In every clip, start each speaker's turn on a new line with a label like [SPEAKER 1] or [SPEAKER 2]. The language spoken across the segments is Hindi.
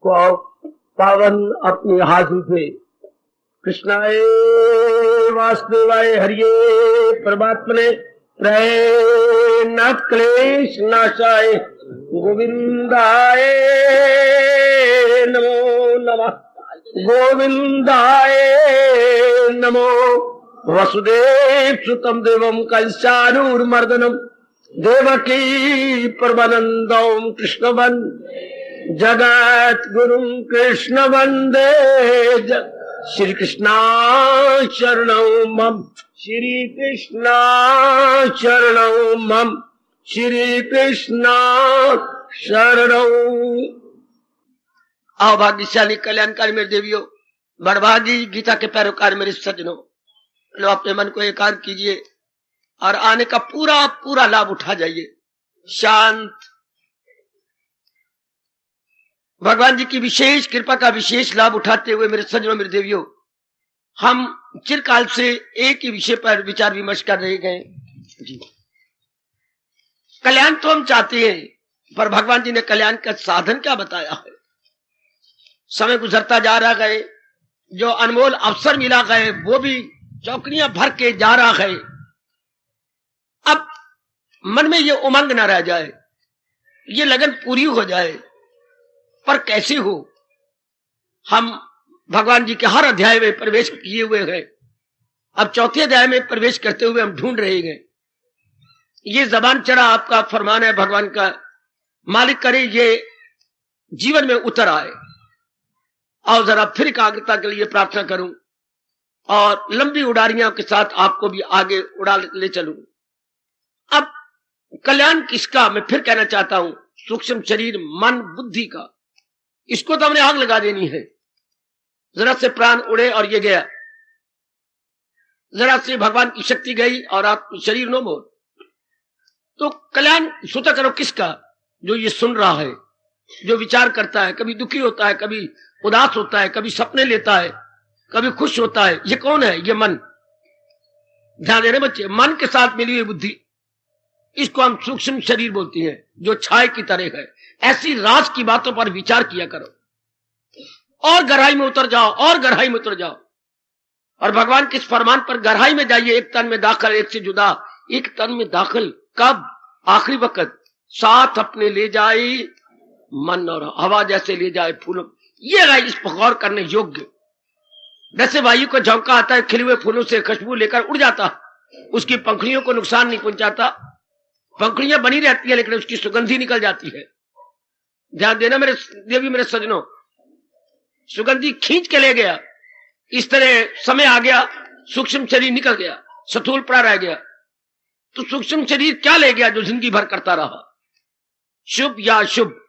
[SPEAKER 1] को पावन अपनी हाथों से कृष्णाय वासुदेवाय हरिये परमात्मने प्रणत क्लेश नाशाय गोविंदाय नमो नमः गोविंदाय नमो वसुदेव सुतम देवम कंसानूरमर्दनम देवकी परमानंदम कृष्ण जगत गुरु कृष्ण वंदे श्री कृष्णा शरणं मम श्री कृष्णा शरणं मम श्री कृष्णा शरणं। आओ भाग्यशाली कल्याणकारी मेरे देवियों, बड़भागी गीता के पैरोकार मेरे सज्जनों, लो अपने मन को एकाग्र कीजिए और आने का पूरा पूरा लाभ उठा जाइए। शांत भगवान जी की विशेष कृपा का विशेष लाभ उठाते हुए मेरे सज्जनों मेरे देवियों, हम चिरकाल से एक ही विषय पर विचार विमर्श कर रहे गए जी। कल्याण तो हम चाहते हैं, पर भगवान जी ने कल्याण का साधन क्या बताया है। समय गुजरता जा रहा है, जो अनमोल अवसर मिला है वो भी चौकड़ियां भर के जा रहा है। अब मन में ये उमंग न रह जाए, ये लगन पूरी हो जाए, पर कैसे हो। हम भगवान जी के हर अध्याय में प्रवेश किए हुए हैं, अब चौथे अध्याय में प्रवेश करते हुए हम ढूंढ रहे हैं। ये जबान चढ़ा आपका फरमान है भगवान का, मालिक करे ये जीवन में उतर आए। और जरा फिर एकाग्रता के लिए प्रार्थना करूं और लंबी उड़ारियां के साथ आपको भी आगे उड़ा ले चलूं। अब कल्याण किसका, मैं फिर कहना चाहता हूं, सूक्ष्म शरीर मन बुद्धि का, इसको तो हमने आग लगा देनी है। जरा से प्राण उड़े और ये गया, जरा से भगवान की शक्ति गई और आप शरीर नो मोर। तो कल्याण सोचा करो किसका, जो ये सुन रहा है, जो विचार करता है, कभी दुखी होता है, कभी उदास होता है, कभी सपने लेता है, कभी खुश होता है। ये कौन है? ये मन। ध्यान दे रहे बच्चे, मन के साथ मिली हुई बुद्धि, इसको हम सूक्ष्म शरीर बोलती हैं, जो छाए की तरह है। ऐसी राज की बातों पर विचार किया करो और गहराई में उतर जाओ, और गहराई में उतर जाओ, और भगवान के इस फरमान पर गहराई में जाइए। एक तन में दाखिल, एक से जुदा, एक तन में दाखिल कब? आखिरी वक्त, साथ अपने ले जाए मन और हवा जैसे ले जाए फूलों। ये है इस पर गौर करने योग्य। जैसे वायु को झोंका आता है, खिले हुए फूलों से खुशबू लेकर उड़ जाता, उसकी पंखुड़ियों को नुकसान नहीं पहुंचाता, पंखुड़ियां बनी रहती है लेकिन उसकी सुगंधी निकल जाती है। ध्यान देना मेरे देवी मेरे सजनों, सुगंधी खींच के ले गया। इस तरह समय आ गया, सूक्ष्म शरीर निकल गया, स्थूल पड़ा रह गया। तो सूक्ष्म शरीर क्या ले गया जो जिंदगी भर करता रहा, शुभ या अशुभ।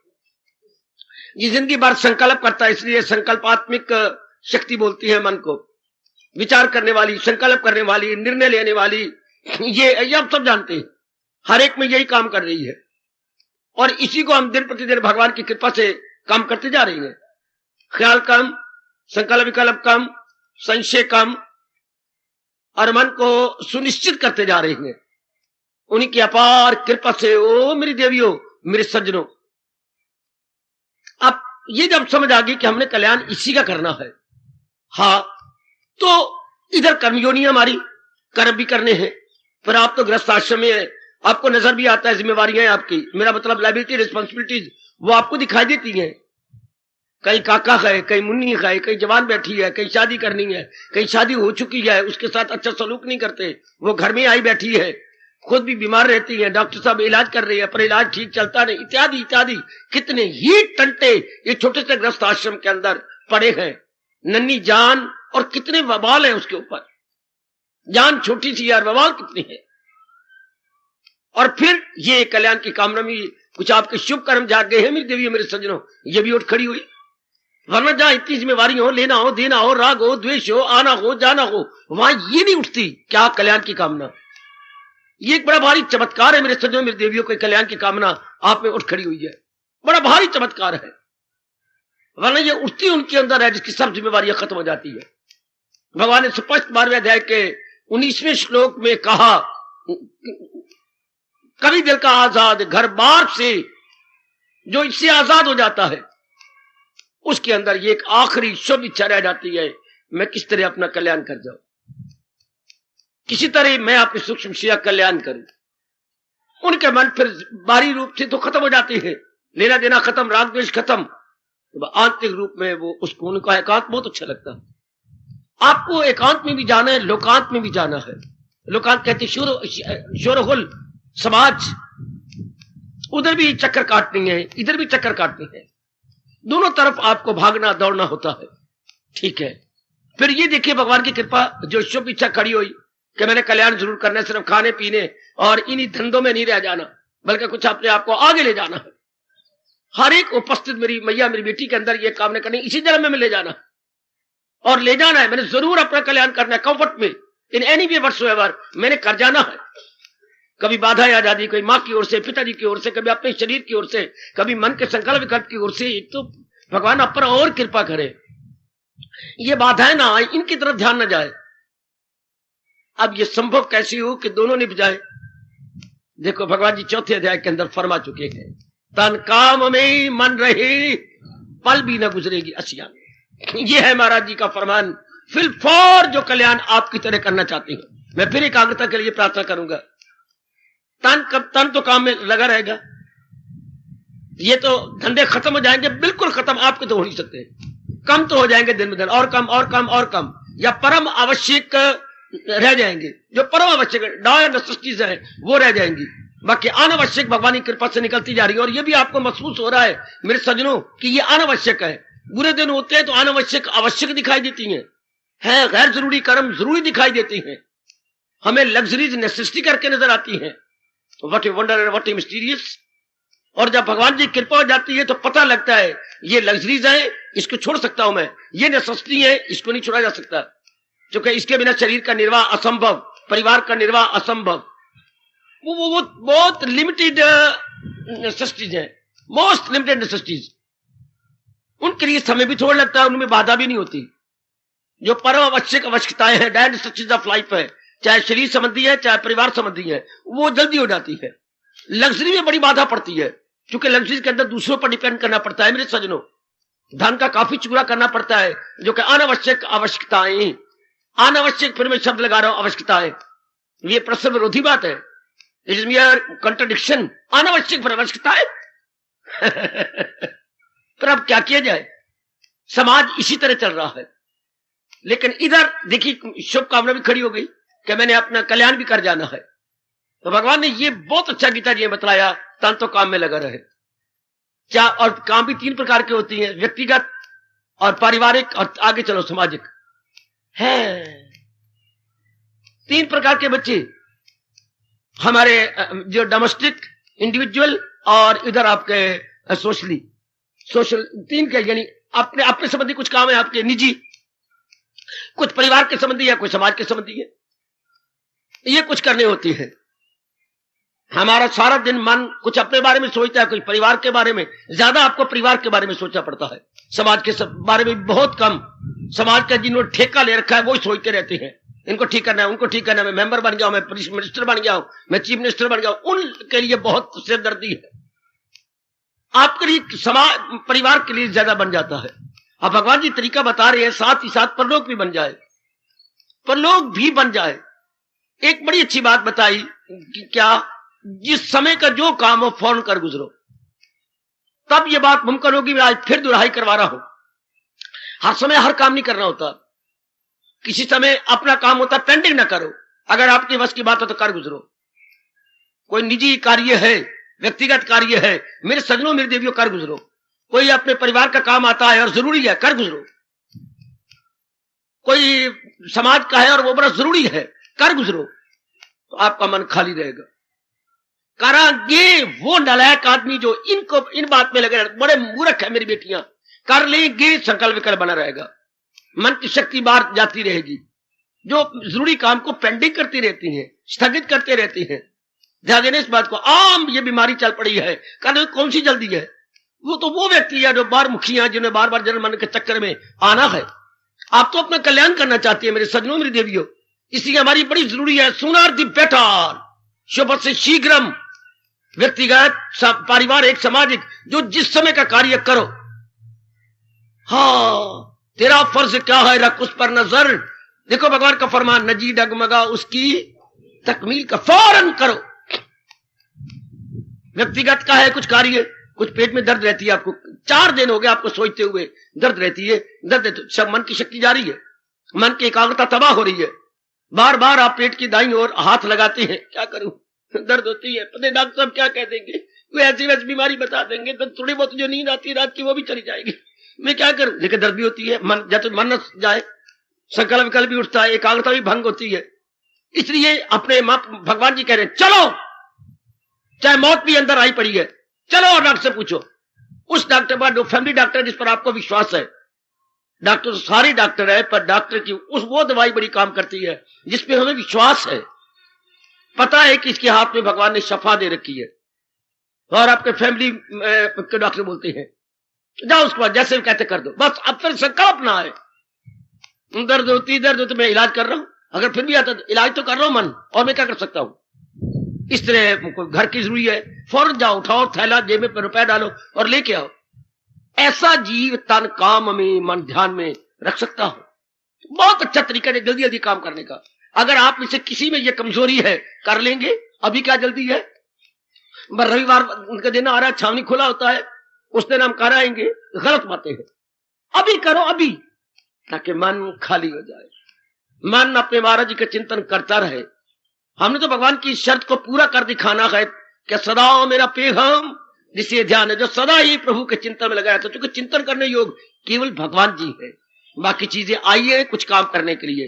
[SPEAKER 1] ये जिंदगी भर संकल्प करता है, इसलिए संकल्पात्मक शक्ति बोलती है मन को, विचार करने वाली, संकल्प करने वाली, निर्णय लेने वाली। ये आप सब जानते हैं, हर एक में यही काम कर रही है, और इसी को हम दिन प्रतिदिन भगवान की कृपा से काम करते जा रहे हैं। ख्याल कम, संकल्प विकल्प कम, संशय कम, और मन को सुनिश्चित करते जा रहे हैं उन्हीं की अपार कृपा से। ओ मेरी देवियों मेरे सज्जनों, अब ये जब समझ आ गई कि हमने कल्याण इसी का करना है, हाँ, तो इधर कर्मयोनियां हमारी कर्म भी करने हैं, पर आप तो गृहस्थ आश्रम में है, आपको नजर भी आता है जिम्मेवारियां आपकी, मेरा मतलब लायबिलिटी रिस्पॉन्सिबिलिटीज वो आपको दिखाई देती हैं। कहीं काका है, कहीं मुन्नी है, कहीं जवान बैठी है, कहीं शादी करनी है, कहीं शादी हो चुकी है, उसके साथ अच्छा सलूक नहीं करते, वो घर में आई बैठी है, खुद भी बीमार रहती है, डॉक्टर साहब इलाज कर रही है पर इलाज ठीक चलता नहीं, इत्यादि इत्यादि। कितने ही टंटे ये छोटे से गृहस्थ आश्रम के अंदर पड़े हैं, नन्ही जान, और कितने बवाल है उसके ऊपर। जान छोटी सी यार, बवाल कितने हैं। और फिर ये कल्याण की कामना में कुछ आपके शुभ कर्म जाग गए हैं मेरी देवी मेरे सज्जनों, ये भी उठ खड़ी हुई। वरना जहां इतनी जिम्मेवारी हो, लेना हो, देना हो, राग हो, द्वेष हो, आना हो, जाना हो, वहां ये नहीं उठती क्या कल्याण की कामना। ये एक बड़ा भारी चमत्कार है मेरे सज्जनों मेरी देवियों को, कल्याण की कामना आप में उठ खड़ी हुई है, बड़ा भारी चमत्कार है। वरना ये उठती उनके अंदर है जिसकी सब जिम्मेवारियां खत्म हो जाती है। भगवान ने स्पष्ट 12वें अध्याय के 19वें श्लोक में कहा, कभी दिल का आजाद घर बार से जो इससे आजाद हो जाता है उसके अंदर ये एक आखिरी शुभ इच्छा रह जाती है, मैं किस तरह अपना कल्याण कर जाऊं, किसी तरह मैं अपनी सूक्ष्म शिया कल्याण करूं। उनके मन फिर बाहरी रूप से तो खत्म हो जाती है, लेना देना खत्म, राग द्वेष खत्म, तो आंतरिक रूप में वो उसको उनका एकांत बहुत अच्छा लगता है। आपको एकांत में भी जाना है, लोकांत में भी जाना है। लोकांत कहते शोरगुल समाज, उधर भी चक्कर काटनी है, इधर भी चक्कर काटनी है, दोनों तरफ आपको भागना दौड़ना होता है। ठीक है, फिर ये देखिए भगवान की कृपा, जो शुभ इच्छा खड़ी हुई कि मैंने कल्याण जरूर करना है, सिर्फ खाने पीने और इन्हीं धंधों में नहीं रह जाना, बल्कि कुछ अपने आप को आगे ले जाना है। हर एक उपस्थित मेरी मैया मेरी बेटी के अंदर ये काम नहीं करनी, इसी जन्म में ले जाना और ले जाना है। मैंने जरूर अपना कल्याण करना है, कंफर्ट में, इन एनी वे व्हाटसोएवर मैंने कर जाना है। कभी बाधा आ जाती, कोई माँ की ओर से, पिताजी की ओर से, कभी अपने शरीर की ओर से, कभी मन के संकल्प विकल्प की ओर से, तो भगवान आप पर और कृपा करे, ये बाधाएं ना आए, इनकी तरफ ध्यान न जाए। अब ये संभव कैसे हो कि दोनों निभ जाए? देखो भगवान जी चौथे अध्याय के अंदर फरमा चुके हैं, तन काम में मन रहे पल भी न गुजरेगी असिया। ये है महाराज जी का फरमान। फिल फॉर जो कल्याण आपकी तरह करना चाहते हैं, मैं फिर एकाग्रता के लिए प्रार्थना करूंगा। तन तो काम में लगा रहेगा, ये तो धंधे खत्म हो जाएंगे, बिल्कुल खत्म आपके तो हो नहीं सकते, कम तो हो जाएंगे दिन में दिन, और कम और कम और कम, या परम आवश्यक रह जाएंगे। जो परम आवश्यक नेसेसिटीज है वो रह जाएंगी, बाकी अनावश्यक भगवान की कृपा से निकलती जा रही है। और ये भी आपको महसूस हो रहा है मेरे सज्जनों कि ये अनावश्यक है। बुरे दिन होते हैं तो अनावश्यक आवश्यक दिखाई देती हैं, है गैर जरूरी कर्म जरूरी दिखाई देती हैं, हमें लग्जरीज नेसेसिटी करके नजर आती हैं। What a wonder, what A mysterious. और जब भगवान जी कृपा हो जाती है तो पता लगता है ये लग्जरीज है, इसको छोड़ सकता हूं मैं, ये नेसेसिटी है, इसको नहीं छोड़ा जा सकता, क्योंकि इसके बिना शरीर का निर्वाह असंभव, परिवार का निर्वाह असंभव। वो बहुत लिमिटेड नेसेसिटीज है, मोस्ट लिमिटेड नेसेसिटीज, उनके लिए समय भी थोड़ा लगता है, उनमें बाधा भी नहीं होती। जो परम आवश्यक आवश्यकताएं हैं, डायरेक्ट नेसेसिटीज ऑफ लाइफ है, चाहे शरीर संबंधी है चाहे परिवार संबंधी है, वो जल्दी हो जाती है। लग्जरी में बड़ी बाधा पड़ती है, क्योंकि लग्जरी के अंदर दूसरों पर डिपेंड करना पड़ता है मेरे सज्जनों, धन का काफी चूरा करना पड़ता है, जो कि अनावश्यक आवश्यकताएं, अनावश्यक, फिर मैं शब्द लगा रहा हूं आवश्यकताएं, ये परस्पर विरोधी बात है, इट इज मियर कंट्राडिक्शन, अनावश्यक पर आवश्यकताएं। फिर अब क्या किया जाए? समाज इसी तरह चल रहा है। लेकिन इधर देखिए शुभकामना भी खड़ी हो गई कि मैंने अपना कल्याण भी कर जाना है, तो भगवान ने ये बहुत अच्छा गीता जी ने बताया, तन तो काम में लगा रहे। क्या, और काम भी तीन प्रकार के होती हैं, व्यक्तिगत और पारिवारिक और आगे चलो सामाजिक है। तीन प्रकार के बच्चे हमारे, जो डोमेस्टिक, इंडिविजुअल और इधर आपके सोशल, तीन के, यानी अपने अपने संबंधी कुछ काम है आपके निजी, कुछ परिवार के संबंधी है, कोई समाज के संबंधी है, ये कुछ करने होती है। हमारा सारा दिन मन कुछ अपने बारे में सोचता है, कुछ परिवार के बारे में, ज्यादा आपको परिवार के बारे में सोचना पड़ता है, समाज के बारे में बहुत कम। समाज का जिन्होंने ठेका ले रखा है वो सोचते रहते हैं, इनको ठीक करना है, उनको ठीक करना है, मैं मेंबर बन गया हूं, मैं मिनिस्टर बन गया हूं, मैं चीफ मिनिस्टर बन गया हूं, उनके लिए बहुत सिरदर्दी है। आपके लिए समाज परिवार के लिए ज्यादा बन जाता है। अब भगवान जी तरीका बता रहे हैं, साथ ही साथ परलोक भी बन जाए, परलोक भी बन जाए। एक बड़ी अच्छी बात बताई कि क्या, जिस समय का जो काम हो फौरन कर गुजरो, तब ये बात मुमकिन होगी। मैं आज फिर दुहाई करवा रहा हूं, हर समय हर काम नहीं करना होता, किसी समय अपना काम होता पेंडिंग ना करो, अगर आपके बस की बात हो तो कर गुजरो। कोई निजी कार्य है, व्यक्तिगत कार्य है, मेरे सज्जनों मेरे देवियों कर गुजरो। कोई अपने परिवार का काम आता है और जरूरी है, कर गुजरो। कोई समाज का है और वो बड़ा जरूरी है, कर गुजरो, तो आपका मन खाली रहेगा। करांगे वो नालायक आदमी जो इनको इन बात में लगे, बड़े मूर्ख है मेरी बेटियां, कर लेंगे संकल्प विकल्प बना रहेगा, मन की शक्ति बाहर जाती रहेगी, जो जरूरी काम को पेंडिंग करती रहती है, स्थगित करते रहती है। ध्यान देने इस बात को। आम ये बीमारी चल पड़ी है, कारण कौन सी जल्दी है? वो तो वो व्यक्ति है जो बार मुखी है, जिन्हें बार बार जन्म मरण के चक्कर में आना है। आप तो अपना कल्याण करना चाहती है मेरे सज्जनों मेरी देवियों, इसलिए हमारी बड़ी जरूरी है सूनर दी बेटर, शुभ से शीघ्रम, व्यक्तिगत, पारिवारिक, सामाजिक, जो जिस समय का कार्य करो, हाँ, तेरा फर्ज क्या है, रख उस पर नजर। देखो भगवान का फरमान, नजी डगमगा उसकी तकमील का फौरन करो। व्यक्तिगत का है कुछ कार्य, कुछ पेट में दर्द रहती है, आपको 4 दिन हो गए आपको सोचते हुए दर्द रहती है, दर्द सब मन की शक्ति जा रही है, मन की एकाग्रता तबाह हो रही है, बार बार आप पेट की दाईं ओर हाथ लगाते हैं, क्या करूं, दर्द होती है, पता डॉक्टर साहब क्या कह देंगे, कोई ऐसी वैसी बीमारी बता देंगे, तो थोड़ी बहुत जो नींद आती है रात की वो भी चली जाएगी, मैं क्या करूं, लेकिन दर्द भी होती है, मन जब मन न जाए, संकल्प विकल्प भी उठता है, एकाग्रता भी भंग होती है। इसलिए अपने भगवान जी कह रहे हैं चलो, चाहे मौत भी अंदर आई पड़ी है, चलो और डॉक्टर से पूछो। उस डॉक्टर पर, जो फैमिली डॉक्टर जिस पर आपको विश्वास है, डॉक्टर तो सारे डॉक्टर है, पर डॉक्टर की वो दवाई बड़ी काम करती है जिसपे हमें विश्वास है, पता है कि इसके हाथ में भगवान ने शफा दे रखी है। और आपके फैमिली के डॉक्टर बोलते हैं जाओ उसके बाद जैसे कहते कर दो, बस अब फिर संकल्प ना आए, दर्द होती मैं इलाज कर रहा हूं, अगर फिर भी आता तो इलाज तो कर रहा हूं मन, और मैं क्या कर सकता हूं। इस तरह घर की जरूरी है, फौरन जाओ, उठाओ थैला, जेब में रुपया डालो और लेके आओ। ऐसा जीव तन काम में मन ध्यान में रख सकता हो, बहुत अच्छा तरीका है जल्दी जल्दी काम करने का। अगर आप में से किसी में ये कमजोरी है, कर लेंगे, अभी क्या जल्दी है, रविवार उनका दिन आ रहा है, छावनी खुला होता है, उस दिन हम कर आएंगे, गलत बातें हैं, अभी करो अभी, ताकि मन खाली हो जाए, मन अपने महाराज जी का चिंतन करता रहे। हमने तो भगवान की शर्त को पूरा कर दिखाना है कि सदा मेरा पैगाम जिसे ध्यान है, जो सदा ही प्रभु के चिंतन में लगाया था, क्योंकि चिंतन करने योग केवल भगवान जी है, बाकी चीजें आई है कुछ काम करने के लिए,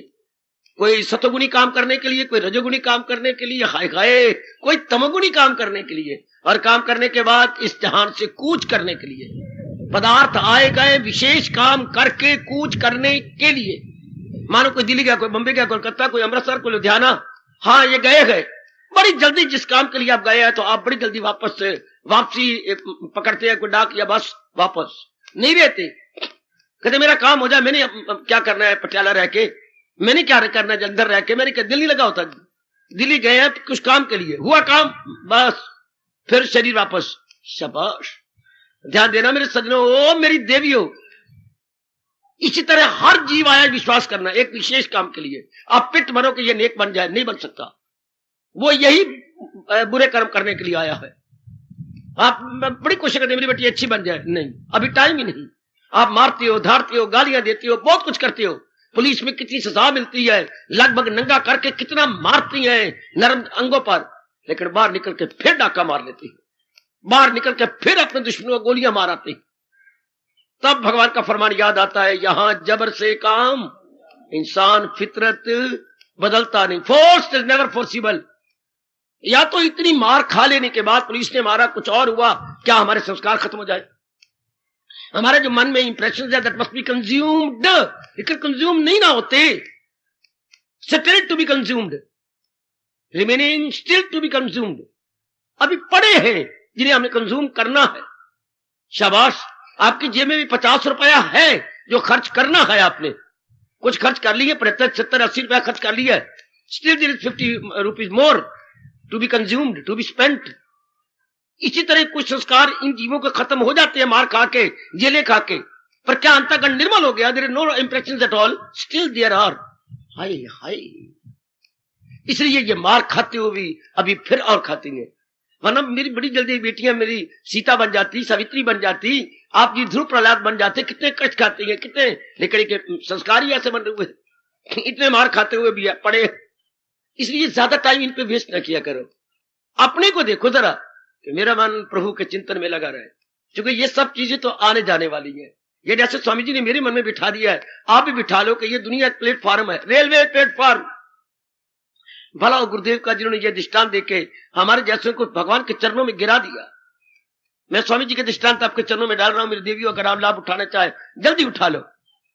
[SPEAKER 1] कोई सतोगुणी काम करने के लिए, कोई रजोगुणी काम करने के लिए, हाय हाय कोई तमोगुणी काम करने के लिए, और काम करने के बाद इस जहान से कूच करने के लिए। पदार्थ आए गए विशेष काम करके कूच करने के लिए। मानो कोई दिल्ली गया, कोई बम्बई गया, कोलकाता, कोई अमृतसर, कोई लुधियाना, हाँ ये गए बड़ी जल्दी, जिस काम के लिए आप गए हैं तो आप बड़ी जल्दी वापसी पकड़ते हैं, कोई डाक या बस वापस नहीं रहते, कहते मेरा काम हो जाए, मैंने क्या करना है पटियाला रह के, मैंने क्या करना है जलंधर रह के, मैंने क्या दिल्ली लगा होता, दिल्ली गए हैं कुछ काम के लिए, हुआ काम बस, फिर शरीर वापस, शाबाश। ध्यान देना मेरे सज्जनों, ओ मेरी देवियों, इसी तरह हर जीव आया विश्वास करना एक विशेष काम के लिए। आप पिट मरो कि ये नेक बन जाए, नहीं बन सकता, वो यही बुरे कर्म करने के लिए आया है। आप बड़ी कोशिश करते मेरी बेटी अच्छी बन जाए, नहीं, अभी टाइम ही नहीं। आप मारते हो, धारते हो, गालियां देते हो, बहुत कुछ करते हो, पुलिस में कितनी सजा मिलती है, लगभग नंगा करके कितना मारती है नरम अंगों पर, लेकिन बाहर निकल के फिर डाका मार लेती है, बाहर निकल के फिर अपने दुश्मनों को गोलियां मार आती है। तब भगवान का फरमान याद आता है, यहां जबर से काम इंसान फितरत बदलता नहीं, फोर्स इज नेवर फोर्सिबल। या तो इतनी मार खा लेने के बाद पुलिस ने मारा, कुछ और हुआ, क्या हमारे संस्कार खत्म हो जाए, हमारे जो मन में इंप्रेशन है दैट मस्ट बी कंज्यूम्ड, लेकिन कंज्यूम नहीं ना होते, still to be consumed, remaining still to be consumed, अभी पड़े हैं जिन्हें हमें कंज्यूम करना है। शाबाश, आपकी जेब में भी 50 रुपया है जो खर्च करना है, आपने कुछ खर्च कर लिए, 75, 70, 80 रुपया खर्च कर लिया, still there is 50 rupees more to be consumed, to be spent. इसी तरह कुछ संस्कार इन जीवों के खत्म हो जाते हैं मार खा के, जेले खा के, पर क्या अंतःकरण निर्मल हो गया, there is no impressions at all, still there are, हाय हाय। इसलिए ये मार खाते हुए भी अभी फिर और खाती है, वरना मेरी बड़ी जल्दी बेटियां मेरी सीता बन जाती, सावित्री बन जाती, आप जी ध्रुव प्रहलाद बन जाते, कितने कष्ट खाते हैं, कितने, लेकिन के संस्कार ही ऐसे बन रहे हुए, इतने मार खाते हुए भी पड़े। इसलिए ज्यादा टाइम इन पे वेस्ट न किया करो, अपने को देखो जरा कि मेरा मन प्रभु के चिंतन में लगा रहे, क्योंकि ये सब चीजें तो आने जाने वाली है। ये जैसे स्वामी जी ने मेरे मन में बिठा दिया है, आप भी बिठा लो कि ये दुनिया एक प्लेटफॉर्म है, रेलवे प्लेटफॉर्म। भला गुरुदेव का जिन्होंने ये दृष्टांत देके हमारे जैसे को भगवान के चरणों में गिरा दिया। मैं स्वामी जी के दृष्टांत आपके चरणों में डाल रहा हूं, मेरी देवियों, अगर आप लाभ उठाना चाहे जल्दी उठा लो।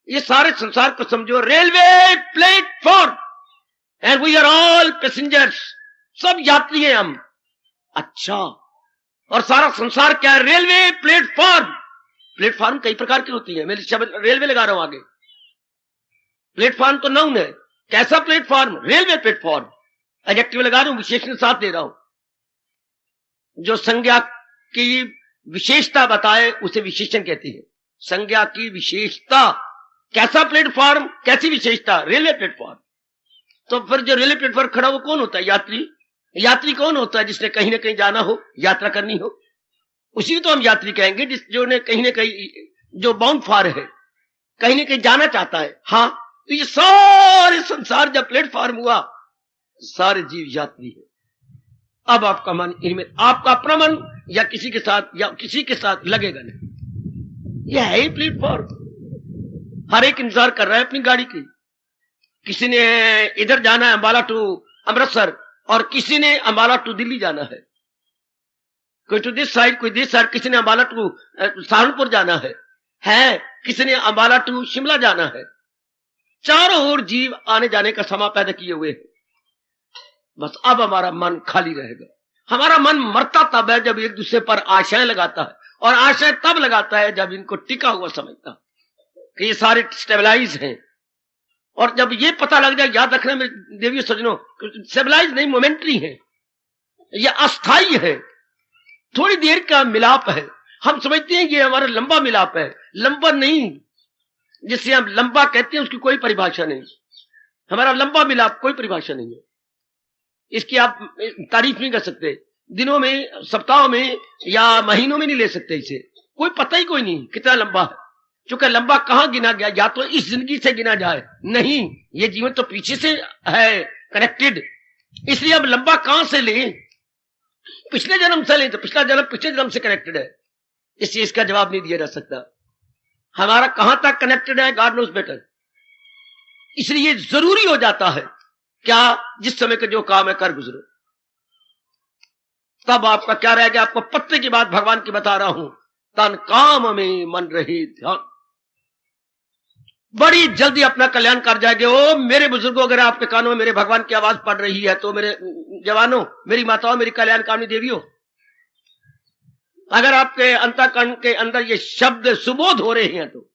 [SPEAKER 1] ये सारे संसार को समझो railway platform, and we are all passengers, सब यात्री हैं हम। अच्छा, और सारा संसार क्या है, रेलवे प्लेटफॉर्म। प्लेटफॉर्म कई प्रकार की होती है, मैं शब्द रेलवे लगा रहा हूं आगे, प्लेटफॉर्म तो नाउन है, कैसा प्लेटफॉर्म, रेलवे प्लेटफॉर्म, एडजेक्टिव लगा रहा हूं, विशेषण साथ दे रहा हूं। जो संज्ञा की विशेषता बताए उसे विशेषण कहती है, संज्ञा की विशेषता। कैसा प्लेटफॉर्म, कैसी विशेषता? Railway platform. तो फिर जो रेलवे प्लेटफॉर्म खड़ा वो कौन होता है? यात्री। यात्री कौन होता है? जिसने कहीं ना कहीं जाना हो, यात्रा करनी हो, उसी को तो हम यात्री कहेंगे। जो ने कहीं ना कहीं, जो बाउंड फॉर है, कहीं ना कहीं जाना चाहता है। हाँ, तो ये सारे संसार जब प्लेटफॉर्म हुआ, सारे जीव यात्री है। अब आपका मन इनमें, आपका अपना मन या किसी के साथ लगेगा नहीं। यह है ही प्लेटफॉर्म। हर एक इंतजार कर रहा है अपनी गाड़ी की। किसी ने इधर जाना है अंबाला टू अमृतसर, और किसी ने अंबाला टू दिल्ली जाना है। कोई टू दिस साइड, कोई दिस साइड। किसी ने अंबाला टू सहारनपुर जाना है किसी ने अंबाला टू शिमला जाना है। चारों ओर जीव आने जाने का समा पैदा किए हुए हैं। बस अब हमारा मन खाली रहेगा। हमारा मन मरता तब है जब एक दूसरे पर आशाएं लगाता है, और आशाएं तब लगाता है जब इनको टिका हुआ समझता कि ये सारे स्टेबलाइज हैं। और जब ये पता लग जाए, याद रखना मेरे देवियों सज्जनों, स्टेबलाइज नहीं, मोमेंट्री है, ये अस्थाई है, थोड़ी देर का मिलाप है। हम समझते हैं ये हमारा लंबा मिलाप है, लंबा नहीं। जिसे हम लंबा कहते हैं उसकी कोई परिभाषा नहीं। हमारा लंबा मिलाप कोई परिभाषा नहीं है, इसकी आप तारीफ नहीं कर सकते। दिनों में, सप्ताहों में या महीनों में नहीं ले सकते इसे। कोई पता ही कोई नहीं कितना लंबा है। चूंकि लंबा कहां गिना गया? या तो इस जिंदगी से गिना जाए, नहीं, ये जीवन तो पीछे से है कनेक्टेड। इसलिए अब लंबा कहां से लें? पिछले जन्म से लें तो पिछला जन्म पिछले जन्म से कनेक्टेड है, इसलिए इसका जवाब नहीं दिया जा सकता। हमारा कहां तक कनेक्टेड है, गॉड नोस बेटर। इसलिए जरूरी हो जाता है क्या, जिस समय का जो काम है कर गुजरो। तब आपका क्या रह गया? आपको पत्ते की बात भगवान की बता रहा हूं। तन काम में मन रहे ध्यान, बड़ी जल्दी अपना कल्याण कर जाएंगे। ओ मेरे बुजुर्गों, अगर आपके कानों में मेरे भगवान की आवाज पड़ रही है, तो मेरे जवानों, मेरी माताओं, मेरी कल्याणकामी देवियों, अगर आपके अंतःकरण के अंदर ये शब्द सुबोध हो रहे हैं, तो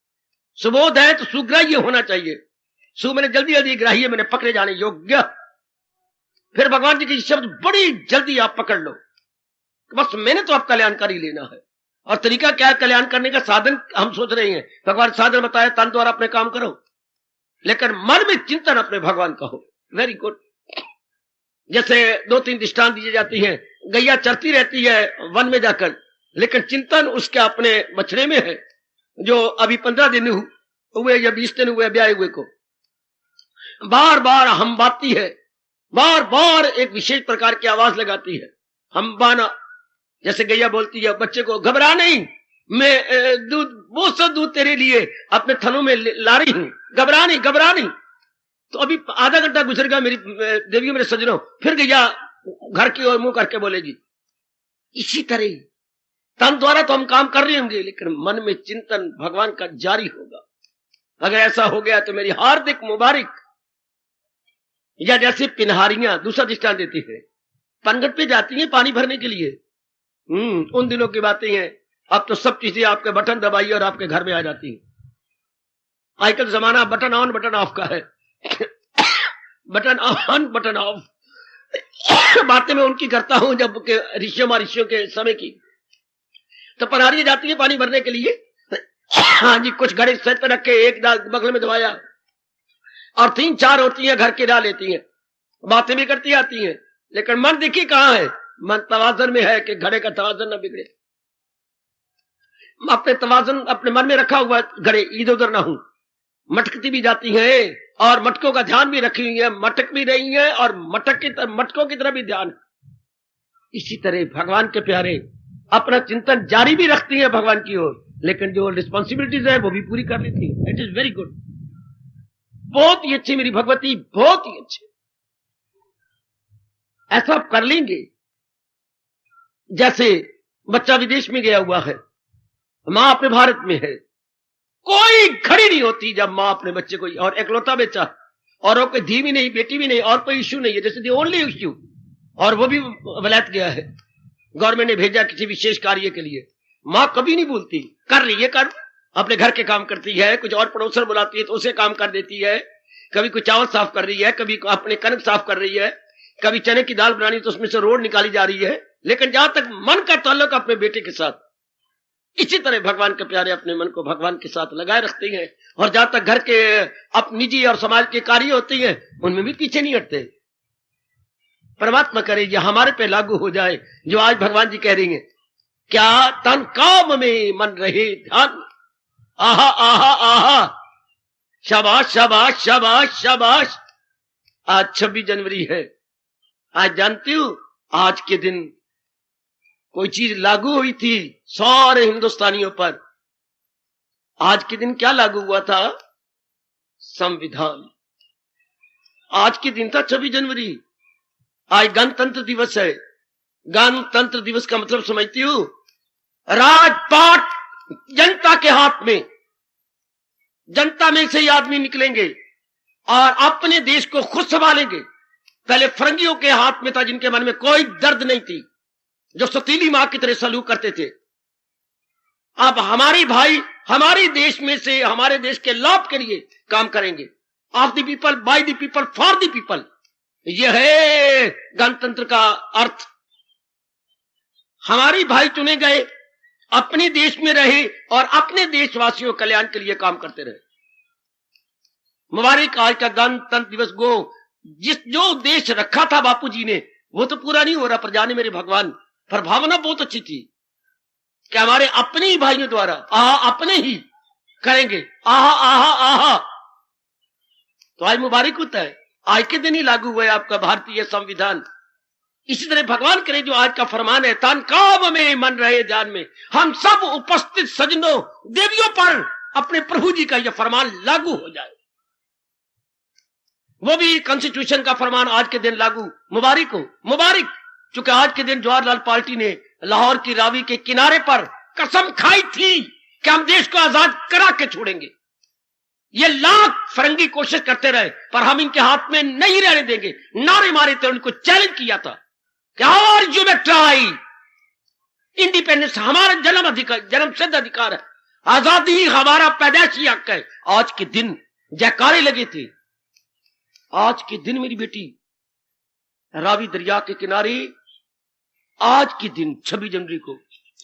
[SPEAKER 1] सुबोध है तो सुग्राह्य होना चाहिए। सु मैंने जल्दी जल्दी ग्राह्य, मैंने पकड़े जाने योग्य। फिर भगवान जी के शब्द बड़ी जल्दी आप पकड़ लो। बस मैंने तो आप कल्याणकारी लेना है। और तरीका क्या है कल्याण करने का? साधन हम सोच रहे हैं, भगवान साधन बताया, तन द्वारा अपने काम करो, लेकिन मन में चिंतन अपने भगवान का हो। Very good. जैसे 2-3 दृष्टांत दी जाती हैं। गैया चरती रहती है वन में जाकर, लेकिन चिंतन उसके अपने बछड़े में है, जो अभी 15 दिन हुए या 20 दिन हुए ब्याह हुए को। बार बार हम बाती है, बार बार एक विशेष प्रकार की आवाज लगाती है, हम बाना। जैसे गैया बोलती है बच्चे को, घबरा नहीं, मैं दूध, वो सब दूध तेरे लिए अपने थनों में ला रही हूं, घबरा नहीं, घबरा नहीं। तो अभी आधा घंटा गुजरेगा मेरी देवियों, मेरे सज्जनों, फिर गैया घर की ओर मुंह करके बोलेगी। इसी तरह तन द्वारा तो हम काम कर रहे होंगे, लेकिन मन में चिंतन भगवान का जारी होगा। अगर ऐसा हो गया तो मेरी हार्दिक मुबारक। या जैसे पिनहारियां, दूसरा दृष्टांत देती है, पनघट पे जाती हैं पानी भरने के लिए। उन दिनों की बातें हैं। अब तो सब चीजें आपके बटन दबाइए और आपके घर में आ जाती हैं। आजकल जमाना बटन ऑन बटन ऑफ का है। Button on button of. बातें मैं उनकी करता हूं जब ऋषियों महर्षियों के समय की। तो पनहारियां जाती है पानी भरने के लिए। हाँ जी, कुछ घड़े सर पे रख के एक बगल में दबाया, और 3-4 होती हैं घर की डाल लेती हैं, बातें भी करती आती हैं, लेकिन मन देखिए कहां है? मन तवाजन में है कि घड़े का तवाजन न बिगड़े। अपने तवाजन अपने मन में रखा हुआ, घड़े इधर उधर ना हो। मटकती भी जाती हैं और मटकों का ध्यान भी रखी हुई है, मटक भी रही है और मटकों की तरह भी ध्यान। इसी तरह भगवान के प्यारे अपना चिंतन जारी भी रखती है भगवान की ओर, लेकिन जो रिस्पॉन्सिबिलिटीज है वो भी पूरी कर लेती है। It is very good. बहुत ही अच्छी मेरी भगवती, बहुत ही अच्छे। ऐसा आप कर लेंगे। जैसे बच्चा विदेश में गया हुआ है, मां अपने भारत में है, कोई घड़ी नहीं होती जब मां अपने बच्चे को, और एकलौता बच्चा, और कोई धी भी नहीं, बेटी भी नहीं, और कोई इश्यू नहीं है, जैसे दी ओनली इश्यू, और वो भी वलायत गया है, गवर्नमेंट ने भेजा किसी विशेष कार्य के लिए। मां कभी नहीं बोलती, कर रही है, कर, अपने घर के काम करती है, कुछ और पड़ोसन बुलाती है तो उसे काम कर देती है, कभी कुछ चावल साफ कर रही है, कभी अपने कनक साफ कर रही है, कभी चने की दाल बनानी तो उसमें से रोड निकाली जा रही है। लेकिन जहां तक मन का ताल्लुक अपने बेटे के साथ, इसी तरह भगवान के प्यारे अपने मन को भगवान के साथ लगाए रखते हैं, और जहां तक घर के अब निजी और समाज के कार्य होते हैं उनमें भी पीछे नहीं हटते। परमात्मा करे ये हमारे पे लागू हो जाए जो आज भगवान जी कह रही हैं, क्या तन काम में मन रहे ध्यान। आहा आहा आहा, शाबाश शाबाश शाबाश शाबाश। आज 26 जनवरी है। आज जानती हूं आज के दिन कोई चीज लागू हुई थी सारे हिंदुस्तानियों पर। आज के दिन क्या लागू हुआ था? संविधान। आज के दिन था 26 जनवरी। आज गणतंत्र दिवस है। गणतंत्र दिवस का मतलब समझती हूं? राजपाट जनता के हाथ में, जनता में से ही आदमी निकलेंगे और अपने देश को खुद संभालेंगे। पहले फरंगियों के हाथ में था जिनके मन में कोई दर्द नहीं थी, जो सतीली मां की तरह सलूक करते थे। अब हमारे भाई हमारे देश में से हमारे देश के लाभ के लिए काम करेंगे। Of the people, by the people, for the people, यह है गणतंत्र का अर्थ। हमारे भाई चुने गए, अपने देश में रहे और अपने देशवासियों कल्याण के लिए काम करते रहे। मुबारक आज का गणतंत्र दिवस गो। जो उद्देश्य रखा था बापू जी ने वो तो पूरा नहीं हो रहा, पर जाने मेरे भगवान। पर भावना बहुत अच्छी थी कि हमारे अपने ही भाइयों द्वारा अपने ही करेंगे। आहा। तो आज मुबारक होता है, आज के दिन ही लागू हुआ है आपका भारतीय संविधान। इसी तरह भगवान करे जो आज का फरमान है, तान काम में मन रहे ध्यान में। हम सब उपस्थित सजनों देवियों पर अपने प्रभु जी का यह फरमान लागू हो जाए। वो भी कॉन्स्टिट्यूशन का फरमान आज के दिन लागू। मुबारक हो, मुबारक। चूंकि आज के दिन जवाहरलाल पार्टी ने लाहौर की रावी के किनारे पर कसम खाई थी कि हम देश को आजाद करा के छोड़ेंगे। ये लाख फरंगी कोशिश करते रहे पर हम इनके हाथ में नहीं रहने देंगे। नारे मारे थे, उनको चैलेंज किया था कि और यू मे ट्राई। इंडिपेंडेंस हमारा जन्म अधिकार, जन्म सिद्ध अधिकार है। आजादी ही हमारा पैदाइशी हक है। आज के दिन जयकारे लगे थे। आज के दिन मेरी बेटी रावी दरिया के किनारे, आज के दिन 26 जनवरी को,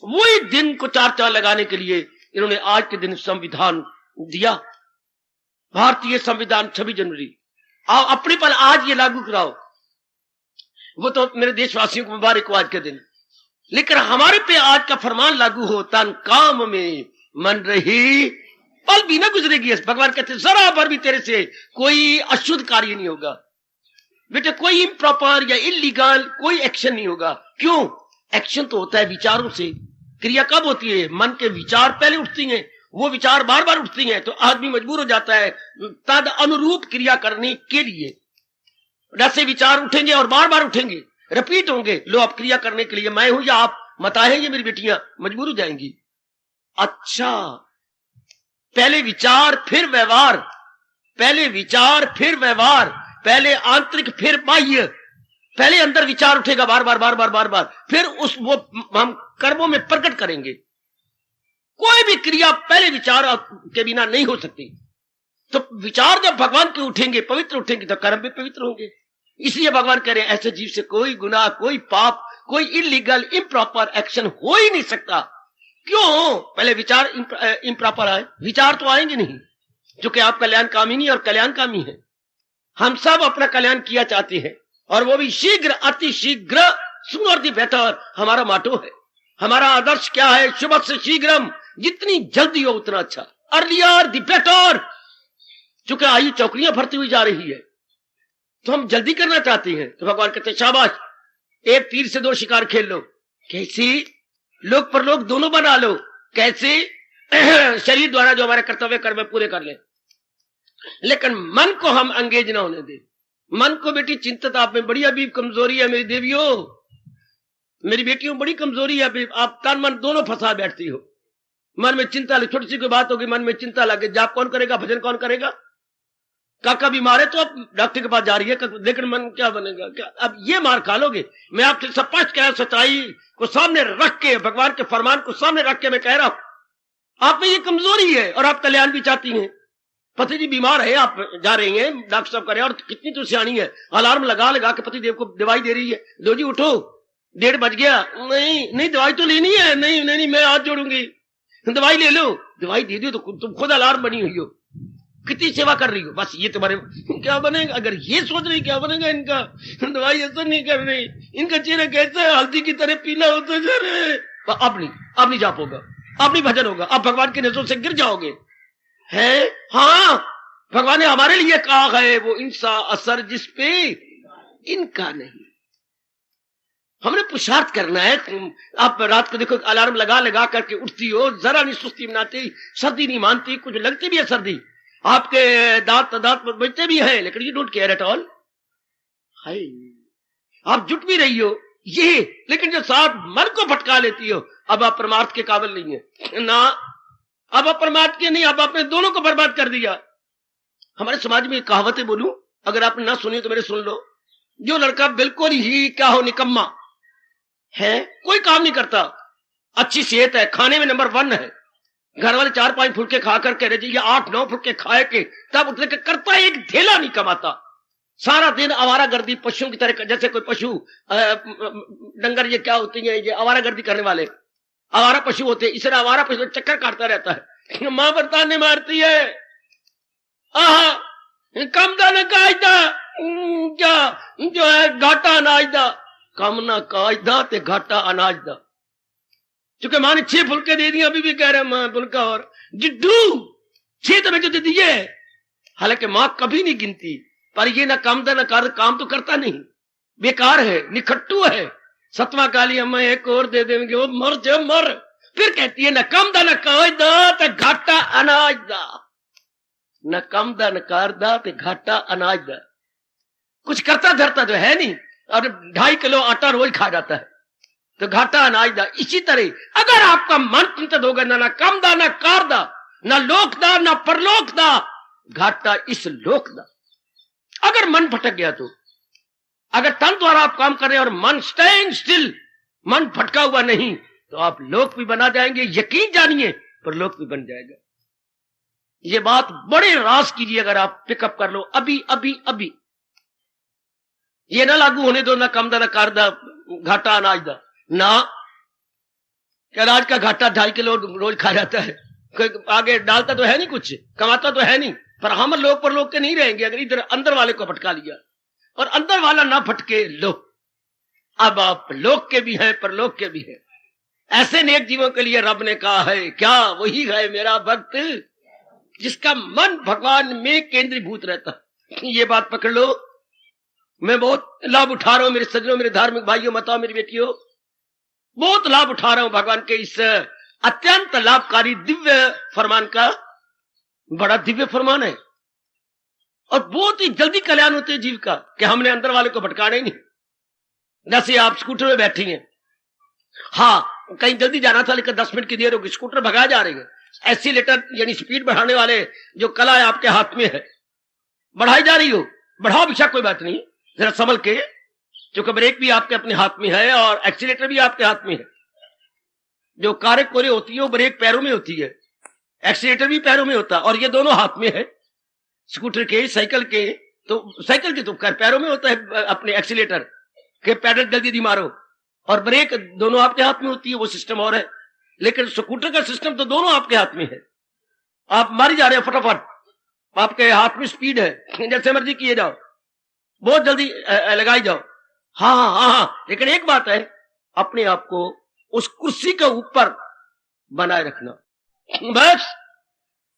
[SPEAKER 1] वही दिन को चार चांद लगाने के लिए इन्होंने आज के दिन संविधान दिया। भारतीय संविधान 26 जनवरी। आओ अपने पर आज ये लागू कराओ। वो तो मेरे देशवासियों को मुबारक हो आज के दिन। लेकिन हमारे पे आज का फरमान लागू हो, तन काम में मन रही पल भी ना गुजरेगी। भगवान कहते जरा भर भी तेरे से कोई अशुद्ध कार्य नहीं होगा बेटे, कोई इम्प्रॉपर या इलीगल कोई एक्शन नहीं होगा। क्यों? एक्शन तो होता है विचारों से। क्रिया कब होती है? मन के विचार पहले उठती हैं, वो विचार बार बार उठती हैं, तो आदमी मजबूर हो जाता है तद अनुरूप क्रिया करने के लिए। जैसे विचार उठेंगे और बार बार उठेंगे, रिपीट होंगे, लो आप क्रिया करने के लिए मैं हूं या आप मता है, ये मेरी बेटियां मजबूर हो जाएंगी। अच्छा, पहले विचार फिर व्यवहार, पहले विचार फिर व्यवहार, पहले आंतरिक फिर बाह्य। पहले अंदर विचार उठेगा बार बार बार बार बार बार, फिर उस वो हम कर्मों में प्रकट करेंगे। कोई भी क्रिया पहले विचार के बिना नहीं हो सकती। तो विचार जब भगवान के उठेंगे, पवित्र उठेंगे, तो कर्म भी पवित्र होंगे। इसलिए भगवान कह रहे हैं ऐसे जीव से कोई गुनाह, कोई पाप, कोई इलीगल इम्प्रॉपर एक्शन हो ही नहीं सकता। क्यों? पहले विचार इम्प्रॉपर आए, विचार तो आएंगे नहीं, क्योंकि आप कल्याणकामी नहीं और कल्याणकामी है। हम सब अपना कल्याण किया चाहते हैं और वो भी शीघ्र, अति शीघ्र, सूनर द बेटर हमारा माटो है। हमारा आदर्श क्या है? शुभ से शीघ्रम, जितनी जल्दी हो उतना अच्छा। Earlier the better. चूंकि आयु चौकड़ियां भरती हुई जा रही है तो हम जल्दी करना चाहते हैं। तो भगवान कहते हैं शाबाश, एक तीर से दो शिकार खेल लो। कैसी? लोक परलोक दोनों बना लो। कैसे? शरीर द्वारा जो हमारे कर्तव्य कर्म पूरे कर ले, लेकिन मन को हम अंगेज ना होने दे। मन को बेटी चिंतित आप में बड़ी अभी कमजोरी है मेरी देवियों, मेरी बेटियों बड़ी कमजोरी है अभी। आप तन मन दोनों फंसा बैठती हो। मन में चिंता लगे, छोटी सी कोई बात होगी मन में चिंता लगे, जाप कौन करेगा, भजन कौन करेगा? काका बीमार है तो अब डॉक्टर के पास जा रही है, लेकिन मन क्या बनेगा? क्या अब ये मार खा लोगे? मैं आपसे स्पष्ट कह, सच्चाई को सामने रख के, भगवान के फरमान को सामने रख के मैं कह रहा हूं, आप में ये कमजोरी है और आप कल्याण भी चाहती हैं। पति जी बीमार है, आप जा रही हैं, डॉक्टर साहब करे, और कितनी तो सियाणी है, अलार्म लगा लगा के पति देव को दवाई दे रही है। लो जी उठो, 1:30 बज गया। नहीं नहीं दवाई तो लेनी है। नहीं नहीं, नहीं मैं हाथ जोड़ूंगी। दवाई ले लो, दवाई दे दो तो तुम खुद अलार्म बनी हुई हो, कितनी सेवा कर रही हो, बस ये तुम्हारे क्या बनेगा। अगर ये सोच रही क्या बनेगा इनका, दवाई असर नहीं कर रही, इनका चेहरा कैसा है हल्दी की तरह पीला होता जा रहा है, अब नहीं जाप होगा, अब नहीं भजन होगा, अब भगवान के नजरों से गिर जाओगे। है हाँ, भगवान ने हमारे लिए कहा है वो इंसा असर जिस पे इनका नहीं। हमने पुरुषार्थ करना है। आप रात को देखो अलार्म लगा करके उठती हो, जरा नहीं सुस्ती बनाती, सर्दी नहीं मानती, कुछ लगती भी है सर्दी, आपके दांत बचते भी हैं, लेकिन you don't care at all. हाय, आप जुट भी रही हो ये, लेकिन जो साथ मन को भटका लेती हो, अब आप परमार्थ के काबिल नहीं है ना, अब आप परमार्थ के नहीं, अब आपने दोनों को बर्बाद कर दिया। हमारे समाज में कहावतें बोलूं, अगर आपने ना सुनी तो मेरे सुन लो। जो लड़का बिल्कुल ही क्या हो निकम्मा है, कोई काम नहीं करता, अच्छी सेहत है, खाने में नंबर 1 है, घर वाले 4-5 फुलके खा कर कह रहे 8-9 फुलके खाए के तब उठने के करता, एक ढेला नहीं कमाता, सारा दिन आवारागर्दी पशुओं की तरह, जैसे कोई पशु डंगर ये क्या होती है, ये आवारागर्दी करने वाले आवारा पशु होते हैं, इसलिए आवारा पशु चक्कर काटता रहता है। मां बरताने मारती है, आहा कम दाना कायदा क्या जो है घाटा अनाज दा, कम ना कायदा ते घाटा अनाज दा। चूंकि मां ने 6 फुलके दे दिए, अभी भी कह रहे मां फुलका और जिड्डू 6 तो जो दे दिए, हालांकि मां कभी नहीं गिनती, पर ये ना कम दा ना कर, काम तो करता नहीं, बेकार है, निखट्टू है। 7वां काली अम्मा एक और दे देंगे, वो मर जा मर, फिर कहती है न कम दा न कायदा ते घाटा अनाज दा, न कम दा न कारदा ते घाटा अनाज दा। कुछ करता धरता तो है नहीं, और 2.5 किलो आटा रोज खा जाता है, तो घाटा अनाज दा। इसी तरह अगर आपका मन चिंतित होगा ना कम दा ना कार दा, ना लोक दा ना परलोक दा, घाटा इस लोक दा। अगर मन भटक गया तो, अगर तन द्वारा आप काम कर रहे हैं और मन स्टैंड स्टिल, मन भटका हुआ नहीं, तो आप लोक भी बना जाएंगे, यकीन जानिए, पर लोक भी बन जाएगा। ये बात बड़े रास कीजिए, अगर आप पिकअप कर लो अभी अभी अभी, ये ना लागू होने दो, ना कम दा ना कार दा, घाटा अनाज दा ना। क्या अनाज का घाटा 2.5 किलो रोज खा जाता है, आगे डालता तो है नहीं, कुछ कमाता तो है नहीं, पर हम लोग पर लोग के नहीं रहेंगे अगर इधर अंदर वाले को भटका लिया, और अंदर वाला ना भटके लो। अब आप लोक के भी हैं, परलोक के भी हैं। ऐसे नेक जीवों के लिए रब ने कहा है, क्या वही है मेरा भक्त जिसका मन भगवान में केंद्रीभूत रहता। ये बात पकड़ लो। मैं बहुत लाभ उठा रहा हूं मेरे सज्जनों, मेरे धार्मिक भाइयों, माताओं, मेरी बेटियों, बहुत लाभ उठा रहा हूं भगवान के इस अत्यंत लाभकारी दिव्य फरमान का। बड़ा दिव्य फरमान है, और बहुत ही जल्दी कल्याण होते हैं जीव का, कि हमने अंदर वाले को भटकाना ही नहीं। जैसे आप स्कूटर में बैठी हैं, हाँ कहीं जल्दी जाना था, लेकिन 10 मिनट की देर होगी, स्कूटर भगा जा रही है, एक्सीलेटर यानी स्पीड बढ़ाने वाले जो कला है आपके हाथ में है, बढ़ाई जा रही हो, बढ़ाओ बेशक कोई बात नहीं, जरा संभल के, क्योंकि ब्रेक भी आपके अपने हाथ में है और एक्सीलेटर भी आपके हाथ में है। जो कारें कोरे होती है वो ब्रेक पैरों में होती है, एक्सीलेटर भी पैरों में होता है, और ये दोनों हाथ में है, स्कूटर के, साइकिल के। तो साइकिल के तो पैरों में होता है अपने एक्सीलेटर के, पैडल जल्दी जल्दी मारो, और ब्रेक दोनों आपके हाथ में होती है, वो सिस्टम और है। लेकिन स्कूटर का सिस्टम तो दोनों आपके हाथ में है, आप मारी जा रहे हो फटाफट, आपके हाथ में स्पीड है, जैसे मर्जी किए जाओ, बहुत जल्दी लगाई जाओ। हाँ हाँ हाँ हाँ, लेकिन एक बात है, अपने आप को उस कुर्सी के ऊपर बनाए रखना। बस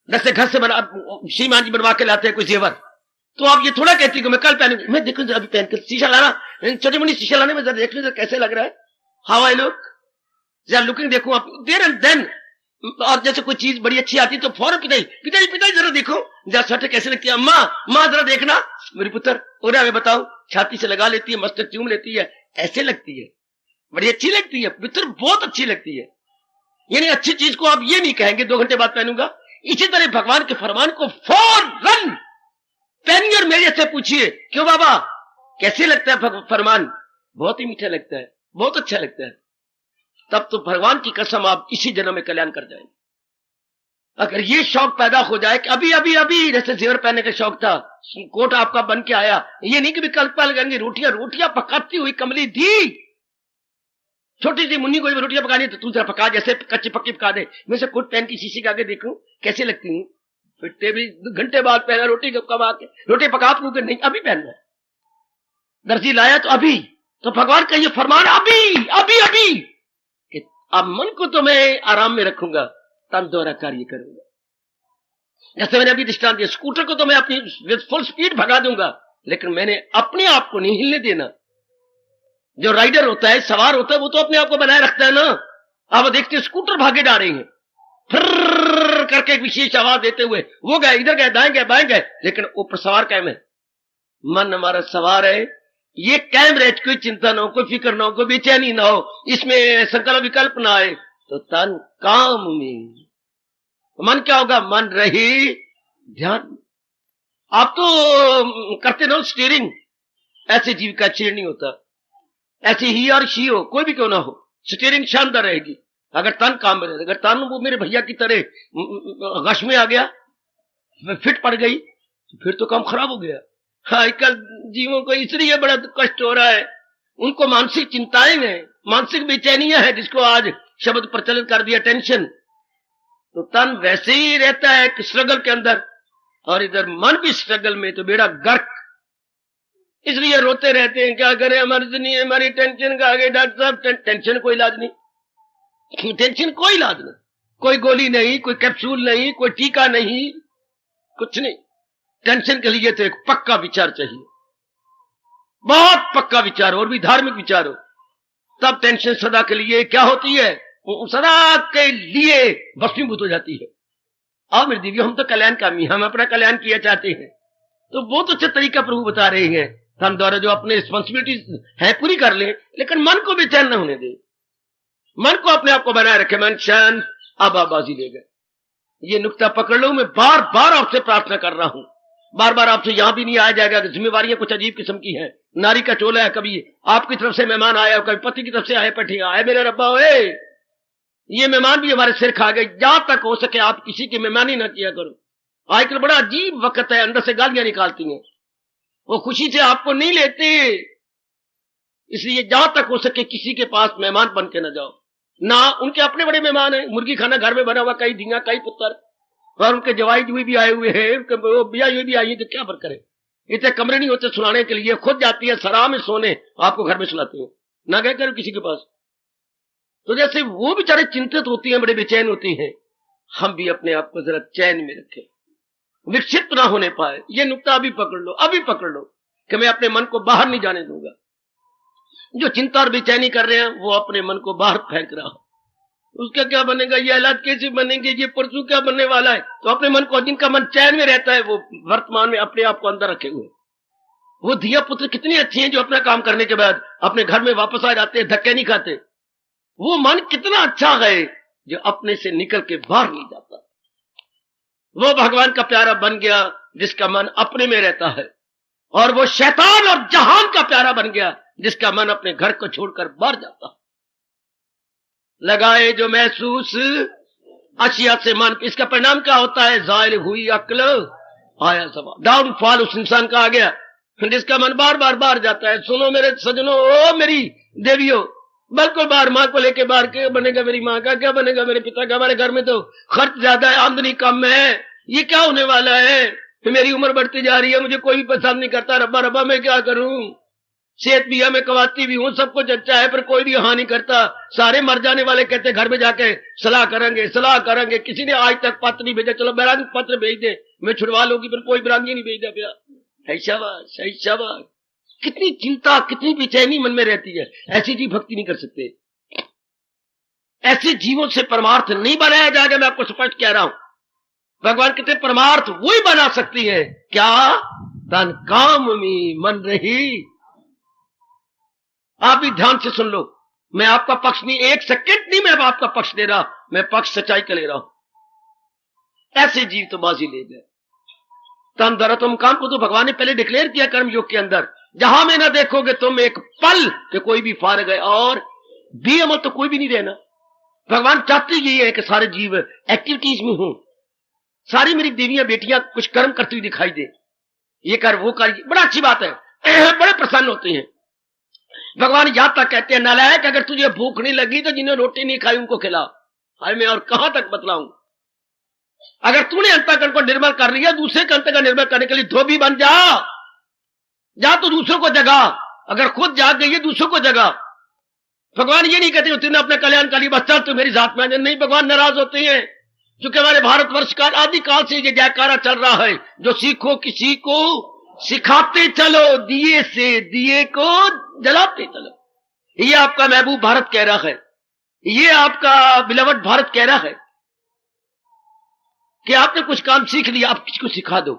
[SPEAKER 1] जैसे घर से बना श्रीमान जी बनवा के लाते हैं कोई जेवर, तो आप ये थोड़ा कहती कि मैं कल पहनूंगी, मैं देखो अभी पहन कर शीशा लाना, छोटी मोटी शीशा लाने में जरा देख लो कैसे लग रहा है, हाउ आई लुक, जरा लुकिंग देखो आप देर एंड देन। और जैसे कोई चीज बड़ी अच्छी आती तो फौरन पिताजी जरा देखो, जरा स्वेटर कैसे लगती है, अम्मा माँ जरा देखना, मेरी पुत्र और हमें बताओ, छाती से लगा लेती है, मस्त चूम लेती है, ऐसे लगती है, बड़ी अच्छी लगती है पुत्र, बहुत अच्छी लगती है। यानी अच्छी चीज को आप ये नहीं कहेंगे 2 घंटे बाद पहनूंगा। इसी तरह भगवान के फरमान को फौरन पहनिए और मेरे से पूछिए, क्यों बाबा कैसे लगता है फरमान, बहुत ही मीठा लगता है, बहुत अच्छा लगता है, तब तो भगवान की कसम आप इसी जन्म में कल्याण कर जाएंगे। अगर ये शौक पैदा हो जाए कि अभी अभी अभी जैसे जेवर पहनने का शौक था, कोट आपका बन के आया, ये नहीं कि विकल्प लगाएंगे, रोटियां पकाती हुई कमली दी, छोटी सी मुन्नी को जब रोटियां पकानी तो तू जरा पका, जैसे कच्ची पक्की पका दे। मैं से कोट पहन की शीशी के आगे देखूं कैसे लगती हूँ, फिर टेबल घंटे बाद पहना रोटी कब आके रोटी पका तू के नहीं अभी पहनना, दर्जी लाया तो अभी, तो भगवान का ये फरमान अभी अभी अभी कि अब मन को तो मैं आराम में रखूंगा, तन द्वारा कार्य करूंगा। जैसे मैंने अभी दृष्टांत दिया, स्कूटर को तो मैं अपनी फुल स्पीड भगा दूंगा, लेकिन मैंने अपने आप को नहीं हिलने देना। जो राइडर होता है, सवार होता है, वो तो अपने आप को बनाए रखता है ना। आप देखते स्कूटर भागे जा रहे हैं, फिर करके एक विशेष आवाज देते हुए वो गए, इधर गए, दाएं गए, बाएं गए, लेकिन ऊपर सवार कायम है। मन हमारा सवार है, ये कायम रहे, कोई चिंता ना हो, कोई फिक्र ना हो, कोई बेचैनी ना हो, इसमें संकल्प विकल्प ना आए, तो तन काम में। मन क्या होगा? मन रही ध्यान। आप तो करते रहो स्टीयरिंग, ऐसे जीव का एक्सीडेंट नहीं होता। ऐसे ही और शी हो, कोई भी क्यों ना हो, स्टीयरिंग शानदार रहेगी अगर तन काम में रहे। अगर तन वो मेरे भैया की तरह गश में आ गया, फिट पड़ गई, तो फिर तो काम खराब हो गया। आजकल जीवों को इसलिए बड़ा कष्ट हो रहा है, उनको मानसिक चिंताएं हैं, मानसिक बेचैनियां है, जिसको आज शब्द प्रचलित कर दिया टेंशन। तो तन वैसे ही रहता है कि स्ट्रगल के अंदर, और इधर मन भी स्ट्रगल में, तो बेड़ा गर्क। इसलिए रोते रहते हैं, क्या करें, हमारी नहीं, हमारी टेंशन का आगे डॉक्टर साहब। टेंशन कोई इलाज नहीं, टेंशन कोई इलाज नहीं, कोई गोली नहीं, कोई कैप्सूल नहीं, कोई टीका नहीं, कुछ नहीं। टेंशन के लिए तो एक पक्का विचार चाहिए, बहुत पक्का विचार, और भी धार्मिक विचार हो, तब टेंशन सदा के लिए क्या होती है? सदा के लिए भस्मीभूत हो जाती है। और मेरे दिव्य, हम तो कल्याण कामी, हम अपना कल्याण किया चाहते हैं, तो बहुत अच्छा तरीका प्रभु बता रहे हैं। हम द्वारा जो अपने रिस्पॉन्सिबिलिटी है पूरी कर ले, लेकिन मन को बेचैन न होने दे, मन को अपने आप को बनाए रखे। मन शांत, अब आबाजी ले गए। ये नुक्ता पकड़ लो, मैं बार बार आपसे प्रार्थना कर रहा हूं, बार बार आपसे यहां भी नहीं आया जाएगा कि जिम्मेवारियां कुछ अजीब किस्म की हैं। नारी का चोला है, कभी आपकी तरफ से मेहमान आया, कभी पति की तरफ से आए, पठिया आए, मेरे रब्बा ओए, ये मेहमान भी हमारे सिर खा गए। जहां तक हो सके आप किसी की मेहमानी ना किया करो। आजकल बड़ा अजीब वक्त है, अंदर से गालियां निकालती हैं, वो खुशी से आपको नहीं लेते। इसलिए जहां तक हो सके किसी के पास मेहमान बन के ना जाओ ना। उनके अपने बड़े मेहमान हैं, मुर्गी खाना घर में बना हुआ, कई धींगा, कई पुत्र, और उनके जवाई जुई भी आए हुए हैं, बिया हुई भी आई है, तो क्या फर्क करे। इतने कमरे नहीं होते सुनाने के लिए, खुद जाती है सराह में सोने, आपको घर में सुलाते हो, ना गए करो किसी के पास। तो जैसे वो बेचारे चिंतित होती हैं, बड़े बेचैन होती हैं, हम भी अपने आप को जरा चैन में रखें, विक्षिप्त ना होने पाए। ये नुक्ता अभी पकड़ लो, अभी पकड़ लो कि मैं अपने मन को बाहर नहीं जाने दूंगा। जो चिंता और बेचैनी कर रहे हैं, वो अपने मन को बाहर फेंक रहा हो। उसका क्या बनेगा, ये हालात कैसे बनेंगे, ये परसों क्या बनने वाला है। तो अपने मन को, जिनका मन चैन में रहता है, वो वर्तमान में अपने आप को अंदर रखे हुए। वो धिया पुत्र कितनी अच्छी हैं जो अपना काम करने के बाद अपने घर में वापस आ जाते हैं, धक्के नहीं खाते। वो मन कितना अच्छा है जो अपने से निकल के बाहर नहीं जाता। वो भगवान का प्यारा बन गया जिसका मन अपने में रहता है, और वो शैतान और जहान का प्यारा बन गया जिसका मन अपने घर को छोड़कर बाहर जाता है। लगाए जो महसूस अशिया से मन, इसका परिणाम क्या होता है? जाहिर हुई अक्ल, आया सवाल। डाउनफॉल उस इंसान का आ गया जिसका मन बार बार बाहर जाता है। सुनो मेरे सजनों, ओ मेरी देवियों, बिल्कुल बाहर। माँ को लेके बाहर, क्या बनेगा मेरी माँ का, क्या बनेगा मेरे पिता का, हमारे घर में तो खर्च ज्यादा है, आमदनी कम है, ये क्या होने वाला है, मेरी उम्र बढ़ती जा रही है, मुझे कोई भी पसंद नहीं करता, रब्बा रब्बा मैं क्या करूं। सेहत भी है, मैं कमाती भी हूं, सब कुछ अच्छा है, पर कोई भी हाँ नहीं करता। सारे मर जाने वाले कहते घर में जाके सलाह करेंगे, सलाह करेंगे। किसी ने आज तक पत्र नहीं भेजा, चलो बैरांगी पत्र भेज दे, मैं छुड़वा लूंगी, पर कोई बैरांगी नहीं भेजा। फिर शाबाश, शाबाश। कितनी चिंता, कितनी बेचैनी मन में रहती है। ऐसी जी भक्ति नहीं कर सकते। ऐसे जीवों से परमार्थ नहीं बनाया जाएगा, मैं आपको स्पष्ट कह रहा हूं। भगवान कहते परमार्थ वही बना सकती है, क्या? तन काम में मन रही। आप भी ध्यान से सुन लो, मैं आपका पक्ष नहीं, एक सेकंड नहीं मैं आपका पक्ष दे रहा, मैं पक्ष सच्चाई का ले रहा हूं। ऐसे जीव तो बाजी ले गए। तन दरतम काम को तो भगवान ने पहले डिक्लेयर किया कर्म योग के अंदर, जहां में ना देखोगे तुम एक पल कि कोई भी फारग है, और बेअमल तो कोई भी नहीं रहना। भगवान चाहते यही है कि सारे जीव एक्टिविटीज में हों, सारी मेरी देवियां बेटियां कुछ कर्म करती हुई दिखाई दे, ये कर वो कर, बड़ा अच्छी बात है, बड़े प्रसन्न होते हैं। भगवान यहाँ तक कहते हैं, नालायक अगर तुझे भूख नहीं लगी तो जिन्हें रोटी नहीं खाई उनको खिला। हाय मैं और कहां तक बतलाऊं। अगर तूने अंतःकरण को निर्मल कर लिया, दूसरे के अंतःकरण निर्मल करने के लिए धोबी बन जा तो दूसरों को जगा। अगर खुद जाग गई है दूसरों को जगा। भगवान ये नहीं कहते तूने अपना कल्याण कर लिया बस चल तू मेरी जात में नहीं। भगवान नाराज होते हैं क्योंकि हमारे भारतवर्ष का आदिकाल से ये जयकारा चल रहा है, जो सीखो किसी को सिखाते चलो, दिए से दिए को जलाते चलो। ये आपका महबूब भारत कह रहा है, ये आपका बिलवट भारत कह रहा है कि आपने कुछ काम सीख लिया, आप किसी को सिखा दो।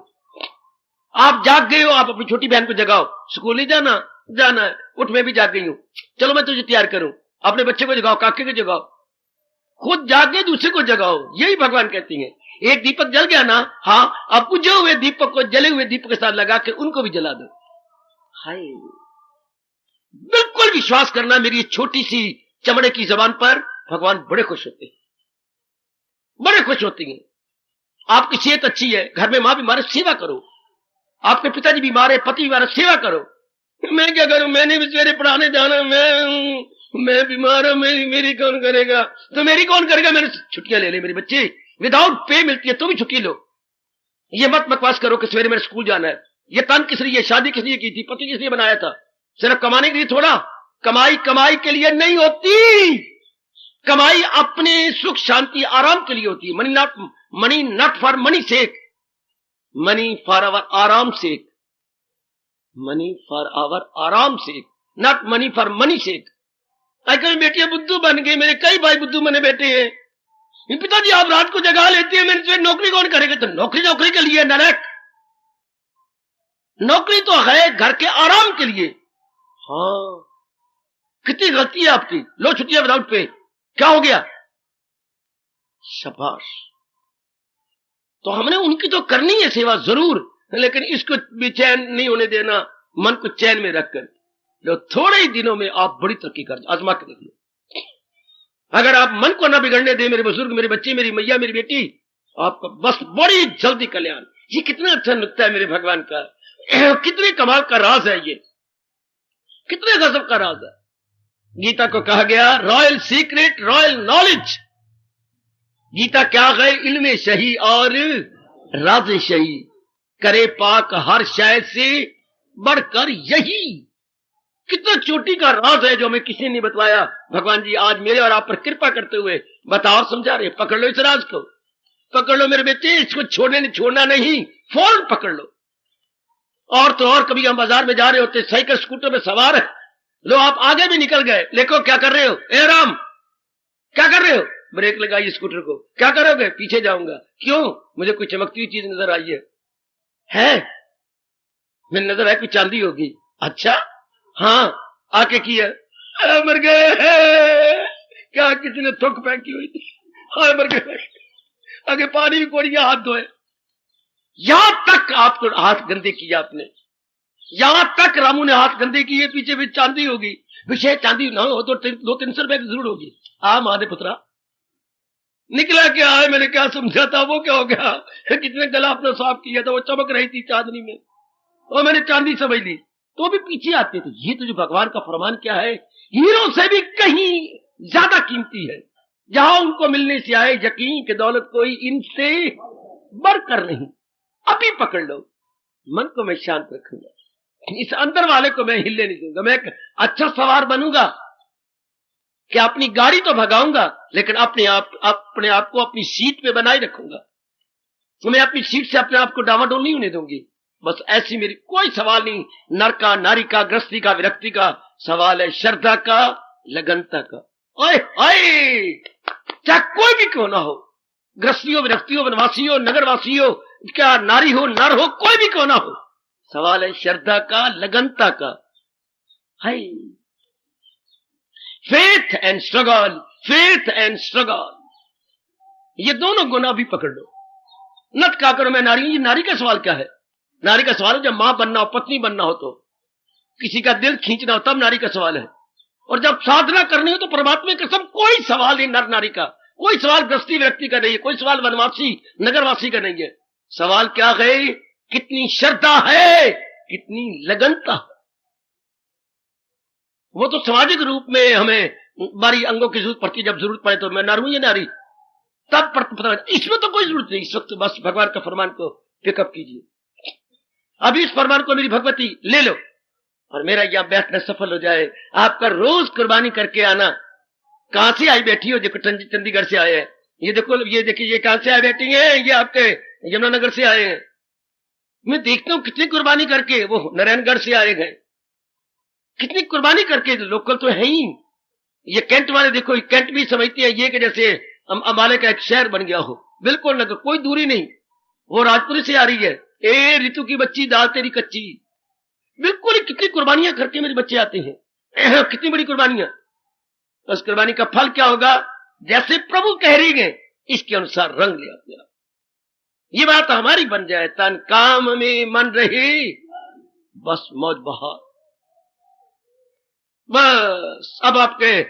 [SPEAKER 1] आप जाग गए हो, आप अपनी छोटी बहन को जगाओ, स्कूल नहीं जाना, जाना है, उठ मैं भी जाग गई हूं, चलो मैं तुझे तैयार करूं। अपने बच्चे को जगाओ, काके को जगाओ, खुद जागे दूसरे को जगाओ। यही भगवान कहती हैं। एक दीपक जल गया ना, हाँ अब बुझे हुए दीपक को जले हुए दीपक के साथ लगा के उनको भी जला दो। हाय बिल्कुल विश्वास करना, मेरी छोटी सी चमड़े की जबान पर भगवान बड़े खुश होते हैं, बड़े खुश होती हैं। आपकी सेहत अच्छी है, घर में मां बीमार है, सेवा करो। आपके पिताजी बीमार है, पति बीमार है, सेवा करो। मैं क्या करूं, मैंने भी सवेरे पढ़ाने जाना, मैं बीमार हूं, मेरी कौन करेगा? तो मेरी कौन करेगा? मैंने छुट्टियां ले ली, मेरे बच्चे विदाउट पे मिलती है, तो भी छुट्टी लो। ये मत बकवास करो कि सवेरे मेरे स्कूल जाना है। ये तन किस लिए, शादी किस लिए की थी, पति किस लिए बनाया था? सिर्फ कमाने के लिए थोड़ा। कमाई के लिए नहीं होती। कमाई अपने सुख शांति आराम के लिए होती है। Money not for money sake, money for our आराम सेक, मनी फॉर आवर आराम sake, not money for money sake. आजकल बेटियां बुद्धू बन गई, मेरे कई भाई बुद्धू बने बैठे हैं। पिताजी आप रात को जगा लेते हैं, मेरे नौकरी कौन करेगा? तो नौकरी के लिए नरक, नौकरी तो है घर के आराम के लिए। हाँ कितनी गलती है आपकी। लो छुट्टियां विदाउट पे, क्या हो गया? शाबाश। तो हमने उनकी तो करनी है सेवा जरूर, लेकिन इसको भी चैन नहीं होने देना, मन को चैन में रखकर। जो थोड़े ही दिनों में आप बड़ी तरक्की कर, आजमा के देख लो। अगर आप मन को ना बिगड़ने दे, मेरे बुजुर्ग, मेरे बच्चे, मेरी मैया, मेरी बेटी, आपका बस बड़ी जल्दी कल्याण। ये कितना अच्छा नुक्ता है मेरे भगवान का, कितने कमाल का राज है ये, कितने गजब का राज है। गीता को कहा गया royal secret, royal knowledge. Gita क्या है? इल्म सही और राज सही, करे पाक हर शय से बढ़कर यही। कितना चोटी का राज है जो हमें किसी ने नहीं बतलाया। भगवान जी आज मेरे और आप पर कृपा करते हुए बताओ, समझा रहे। पकड़ लो इस राज को, पकड़ लो मेरे बेटे, इसको छोड़ना नहीं, फौरन पकड़ लो। और तो और कभी हम बाजार में जा रहे होते, साइकिल स्कूटर में सवार है, लो आप आगे भी निकल गए, देखो क्या कर रहे हो? ए राम क्या कर रहे हो? ब्रेक लगाइए स्कूटर को। क्या करोगे? पीछे जाऊंगा। क्यों? मुझे कोई चमकती हुई चीज नजर आई है? मैंने नजर आई कोई चांदी होगी। अच्छा हाँ, आके किया, मर गए। क्या किसी ने थुक फेंकी हुई थी? हाँ मर गए। आगे पानी भी कोड़िया, हाथ धोए। यहां तक आपको हाथ गंदे किया आपने, यहां तक रामू ने हाथ गंदे किए, पीछे भी चांदी होगी। विषय चांदी ना हो तो 200-300 रुपए की जरूर होगी। माधे पुत्रा निकला क्या है? मैंने क्या समझा था, वो क्या हो गया? कितने गला अपना साफ किया था, वो चमक रही थी चांदनी में, और मैंने चांदी समझ ली, तो भी पीछे आते थे। ये तो जो भगवान का फरमान क्या है, हीरो से भी कहीं ज्यादा कीमती है। जहां उनको मिलने से आए यकीन कि दौलत कोई इनसे बढ़कर नहीं। अभी पकड़ लो, मन को मैं शांत रखूंगा, इस अंदर वाले को मैं हिलने नहीं दूंगा। मैं एक अच्छा सवार बनूंगा कि अपनी गाड़ी तो भगाऊंगा, लेकिन अपने आप को अपनी सीट पे बनाए रखूंगा। तो मैं अपनी सीट से अपने आप को डावाडोल नहीं होने दूंगी। बस ऐसी मेरी कोई सवाल नहीं। नर का, नारी का, गृहस्थी का, विरक्ति का, सवाल है श्रद्धा का, लगनता का। ओए ओए, चाहे कोई भी क्यों ना हो, गृहस्थी हो, विरक्ति हो, वनवासी हो, नगरवासी हो, क्या नारी हो, नर हो, कोई भी क्यों ना हो, सवाल है श्रद्धा का, लगनता का। हाय faith and struggle, faith and struggle, ये दोनों गुना भी पकड़ लो। नट क्या करो मैं नारी हूं, ये नारी का सवाल क्या है? नारी का सवाल है जब मां बनना हो, पत्नी बनना हो, तो किसी का दिल खींचना हो, तब नारी का सवाल है। और जब साधना करनी हो तो परमात्मा की कसम कोई सवाल नहीं नर नारी का, कोई सवाल गृहस्थी व्यक्ति का नहीं है, कोई सवाल वनवासी नगरवासी का नहीं है। सवाल क्या है? कितनी श्रद्धा है, कितनी लगनता। वो तो सामाजिक रूप में हमें बारी अंगों की जरूरत पड़ती है, जब जरूरत पड़े तो मैं नारू या नारी, तब पता। इसमें तो कोई जरूरत नहीं, इस वक्त बस भगवान का फरमान को पिकअप कीजिए। अभी इस फरमान को मेरी भगवती ले लो और मेरा यहाँ बैठना सफल हो जाए। आपका रोज कुर्बानी करके आना। कहां से आई बैठी हो? देखो चंडीगढ़ से आए हैं, ये देखो, ये देखिए, ये कहां से आए बैठी हैं? ये आपके यमुनानगर से आए हैं। मैं देखता हूं कितनी कुर्बानी करके, वो नारायणगढ़ से आए गए, कितनी कुर्बानी करके, लोकल तो है ही। ये कैंट वाले देखो, कैंट भी समझती है ये कि जैसे अम्बाले का एक शहर बन गया हो, बिल्कुल न, कोई दूरी नहीं। वो राजपुरी से आ रही है, ए ऋतु की बच्ची दाल तेरी कच्ची, बिल्कुल ही। कितनी कुर्बानियां करके मेरे बच्चे आते हैं, कितनी बड़ी कुर्बानियां। उस कुर्बानी का फल क्या होगा? जैसे प्रभु कह रही है इसके अनुसार रंग ले अपने आप। ये बात हमारी बन जाए, तन काम में मन रहे, बस मौज बहार। बस अब आपके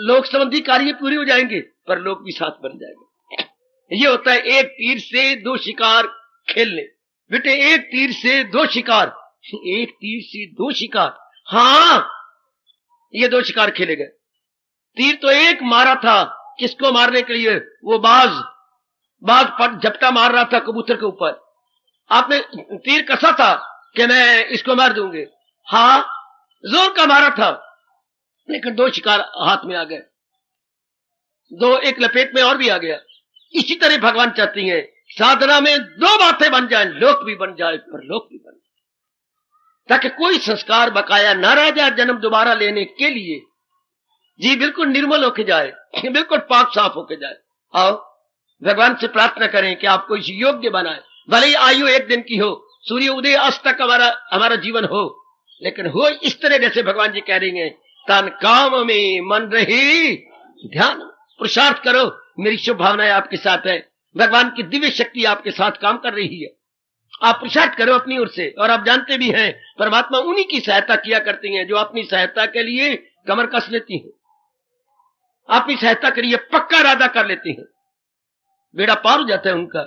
[SPEAKER 1] लोक संबंधी कार्य पूरे हो जाएंगे, पर लोग भी साथ बन जाएंगे। ये होता है एक तीर से दो शिकार खेलने। बेटे एक तीर से दो शिकार, एक तीर से दो शिकार। हाँ, ये दो शिकार खेले गए। तीर तो एक मारा था, किसको मारने के लिए? वो बाज पर झपटा मार रहा था कबूतर के ऊपर। आपने तीर कसा था कि मैं इसको मार दूंगे। हाँ, जोर का मारा था, लेकिन दो शिकार हाथ में आ गए, दो एक लपेट में और भी आ गया। इसी तरह भगवान चाहती हैं साधना में दो बातें बन जाए, लोक भी बन जाए, परलोक भी बन जाए, ताकि कोई संस्कार बकाया ना रह जाए जन्म दोबारा लेने के लिए। जी बिल्कुल निर्मल होके जाए, बिल्कुल पाक साफ होके जाए। आओ भगवान से प्रार्थना करें कि आपको इस योग्य बनाए। भले ही आयु एक दिन की हो, सूर्य उदय अस्त तक हमारा जीवन हो, लेकिन हो इस तरह जैसे भगवान जी कह रही हैं, तन काम में मन रहे ध्यान। पुरुषार्थ करो, मेरी शुभ भावनाएं आपके साथ है, भगवान की दिव्य शक्ति आपके साथ काम कर रही है। आप पुरुषार्थ करो अपनी ओर से, और आप जानते भी हैं परमात्मा उन्हीं की सहायता किया करती हैं जो अपनी सहायता के लिए कमर कस लेती हैं, अपनी सहायता के लिए पक्का इरादा कर लेती हैं, बेड़ा पार हो जाता है उनका।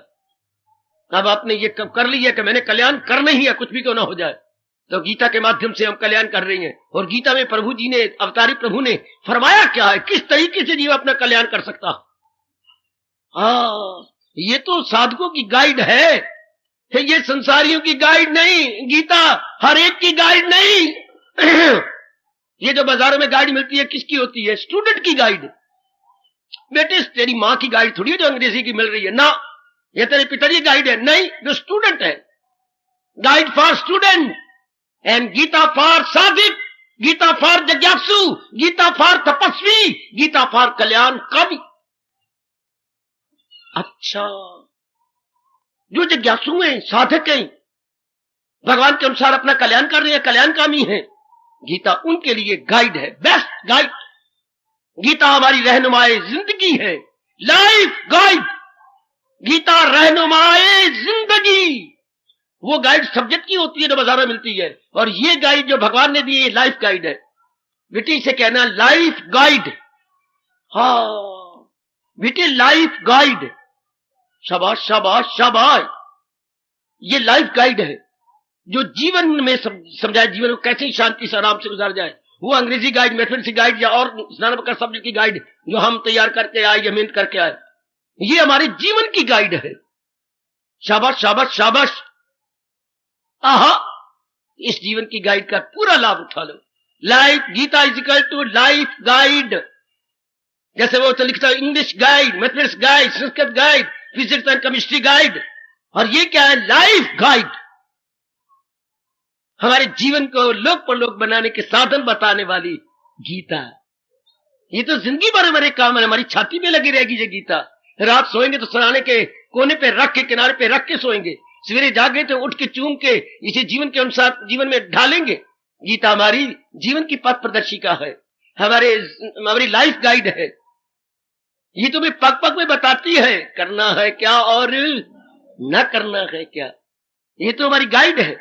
[SPEAKER 1] अब आपने ये कर लिया कि मैंने कल्याण करना ही है, कुछ भी क्यों ना हो जाए, तो गीता के माध्यम से हम कल्याण कर रही हैं। और गीता में प्रभु जी ने, अवतारी प्रभु ने फरमाया क्या है, किस तरीके से जीव अपना कल्याण कर सकता। हाँ, ये तो साधकों की गाइड है, ये संसारियों की गाइड नहीं। गीता हर एक की गाइड नहीं। ये जो बाजारों में गाइड मिलती है किसकी होती है? स्टूडेंट की गाइड। बेटे तेरी माँ की गाइड थोड़ी है जो अंग्रेजी की मिल रही है ना, ये तेरे पिताजी गाइड है नहीं, जो स्टूडेंट है। Guide for student and Gita for साधिक, गीता फॉर जिज्ञासु, गीता फॉर तपस्वी, गीता फॉर कल्याण कवि। अच्छा, जो जिज्ञासु हैं, साधक हैं, भगवान के अनुसार अपना कल्याण कर रहे हैं, कल्याणकामी हैं, गीता उनके लिए गाइड है, बेस्ट गाइड। गीता हमारी रहनुमाए जिंदगी है, लाइफ गाइड। गीता रहनुमाए जिंदगी, वो गाइड सब्जेक्ट की होती है जो बाजार में मिलती है, और ये गाइड जो भगवान ने दी है लाइफ गाइड है। बेटी से कहना लाइफ गाइड। हाँ बेटे, लाइफ गाइड। शाबाश शाबाश शाबाश। ये लाइफ गाइड है जो जीवन में समझाए, जीवन को कैसे शांति से आराम से गुजार जाए। वो अंग्रेजी गाइड, मैथमेटिक्स गाइड या और स्नातक सब्जेक्ट की गाइड जो हम तैयार करके आए या मेहनत करके आए, ये हमारे जीवन की गाइड है। शाबाश शाबाश शाबाश। आहा, इस जीवन की गाइड का पूरा लाभ उठा लो। Life, Gita is equal to life guide. जैसे वो तो लिखता है English guide, mathematics guide, Sanskrit guide, physics and chemistry guide, और ये क्या है? Life guide. हमारे जीवन को लोक परलोक बनाने के साधन बताने वाली गीता। ये तो जिंदगी भर हमारे काम है, हमारी छाती में लगी रहेगी ये गीता। रात सोएंगे तो सराहने के कोने पे रख के, किनारे पे रख के सोएंगे, सवेरे जागे तो उठ के चूम के इसे जीवन के अनुसार जीवन में ढालेंगे। गीता हमारी जीवन की पथ प्रदर्शिका है, हमारी लाइफ गाइड है। ये तुम्हें पग पग में बताती है करना है क्या और न करना है क्या। ये तो हमारी गाइड है,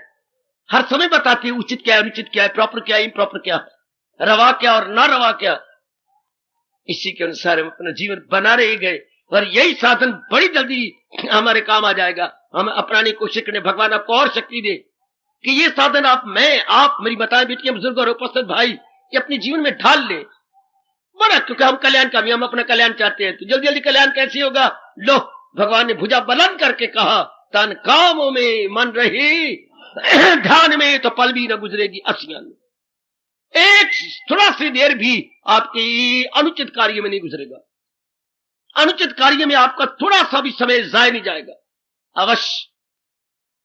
[SPEAKER 1] हर समय बताती है उचित क्या है, अनुचित क्या है, प्रॉपर क्या है, इम्प्रॉपर क्या है, रवा क्या और ना रवा क्या। इसी के अनुसार हम अपना जीवन बना रहे गए, और यही साधन बड़ी जल्दी हमारे काम आ जाएगा। हम अपनाने की कोशिश करें, भगवान आपको और शक्ति दे कि ये साधन आप, मैं, आप, मेरी माताएं, बेटियां, बुजुर्ग और उपस्थित भाई ये अपने जीवन में ढाल ले बड़ा, क्योंकि हम कल्याणकामी, हम अपना कल्याण चाहते हैं। तो जल्दी जल्दी कल्याण कैसे होगा? लो, भगवान ने भुजा बुलंद करके कहा, तन कामों में मन रहे ध्यान में तो पल भी न गुजरेगी असियान में। एक थोड़ा सी देर भी आपकी अनुचित कार्य में नहीं गुजरेगा, अनुचित कार्य में आपका थोड़ा सा भी समय जाया नहीं जाएगा। अवश्य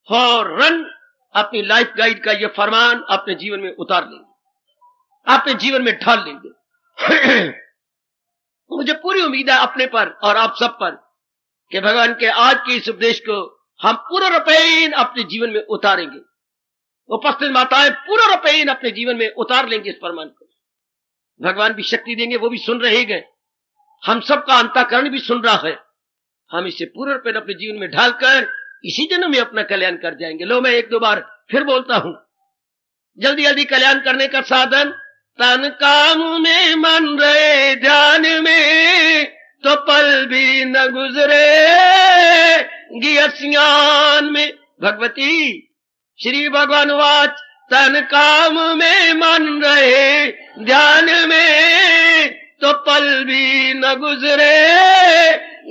[SPEAKER 1] फौरन अपनी लाइफ गाइड का यह फरमान अपने जीवन में उतार लेंगे, अपने जीवन में ढाल लेंगे। मुझे पूरी उम्मीद है अपने पर और आप सब पर कि भगवान के आज के इस उपदेश को हम पूर्ण रूपेण अपने जीवन में उतारेंगे। उपस्थित माताएं पूर्ण रूपेण अपने जीवन में उतार लेंगे इस फरमान को। भगवान भी शक्ति देंगे, वो भी सुन रहे गए, हम सबका अंतःकरण भी सुन रहा है। हम इसे पूर्ण रूपेण अपने जीवन में ढालकर इसी जन्म में अपना कल्याण कर जाएंगे। लो, मैं एक दो बार फिर बोलता हूं, जल्दी जल्दी कल्याण करने का साधन, तन काम में मन रहे ध्यान में तो पल भी न गुजरे गियसियान में। भगवती श्री भगवान वाच, तन काम में मन रहे ध्यान में तो पल भी न गुजरे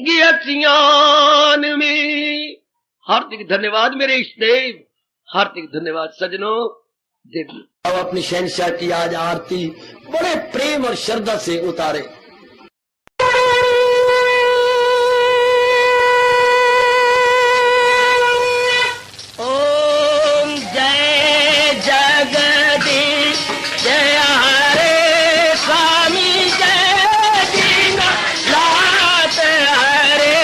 [SPEAKER 1] गियसियान में। हार्दिक धन्यवाद मेरे इष्टदेव, हार्दिक धन्यवाद सजनों, देवी। अब अपनी शहंशाह की आज आरती बड़े प्रेम और श्रद्धा से उतारे। ओम जय जगदीश जय हरे स्वामी, जय दीनानाथ हरे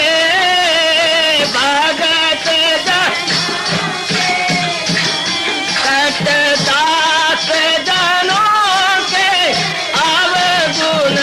[SPEAKER 1] भगत दास जनों के अवगुण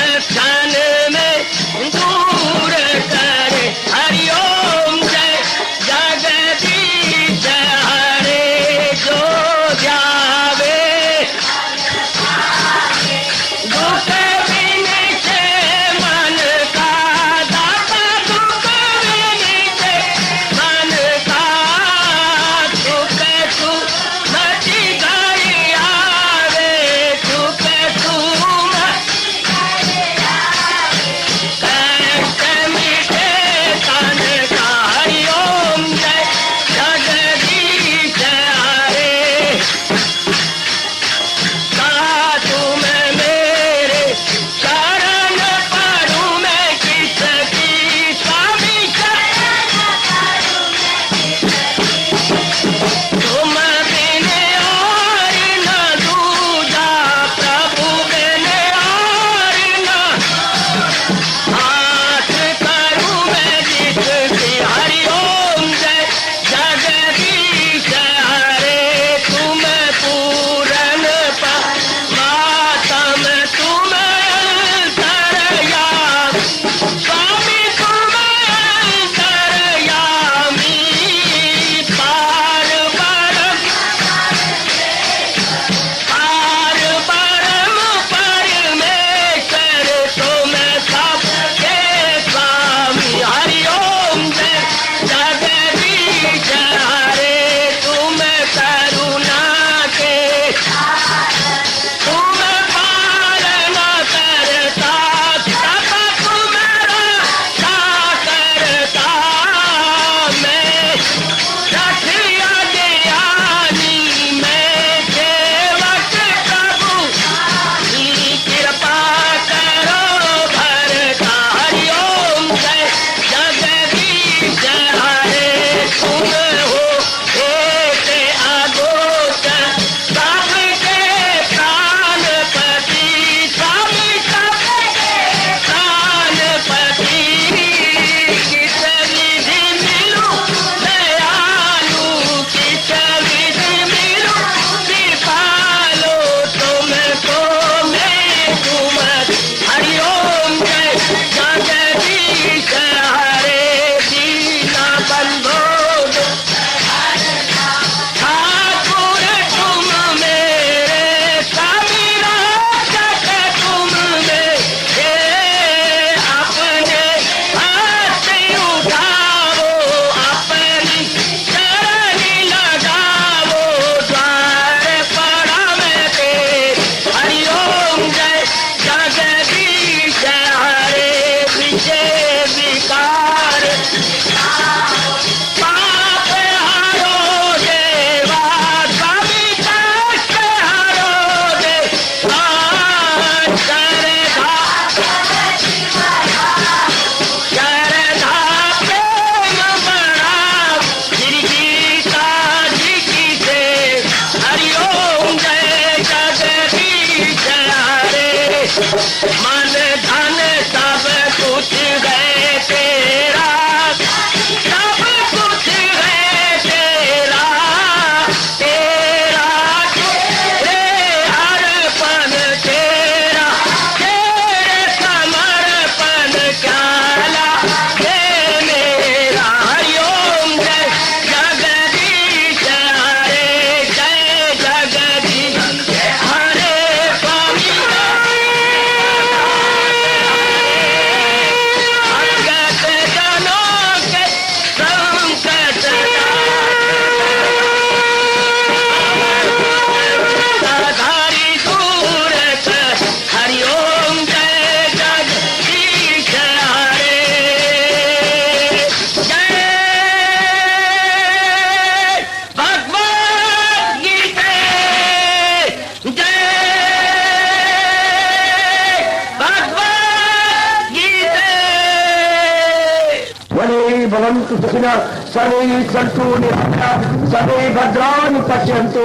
[SPEAKER 2] सर्वे भवन्तु सुखिनः सर्वे सन्तु निरामयाः सर्वे भद्राणि पश्यन्तु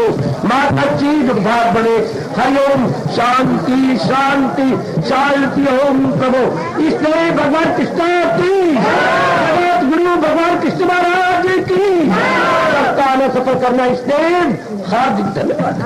[SPEAKER 2] मा कश्चित् दुःखात् भवेत्। हरि ओम शांति शांति शांति। ओम प्रभु इसलिए भगवान कृष्ण की जगत गुरु भगवान कृष्ण महाराज की सप्ताह में सफल करना इसलिए हार्दिक धन्यवाद।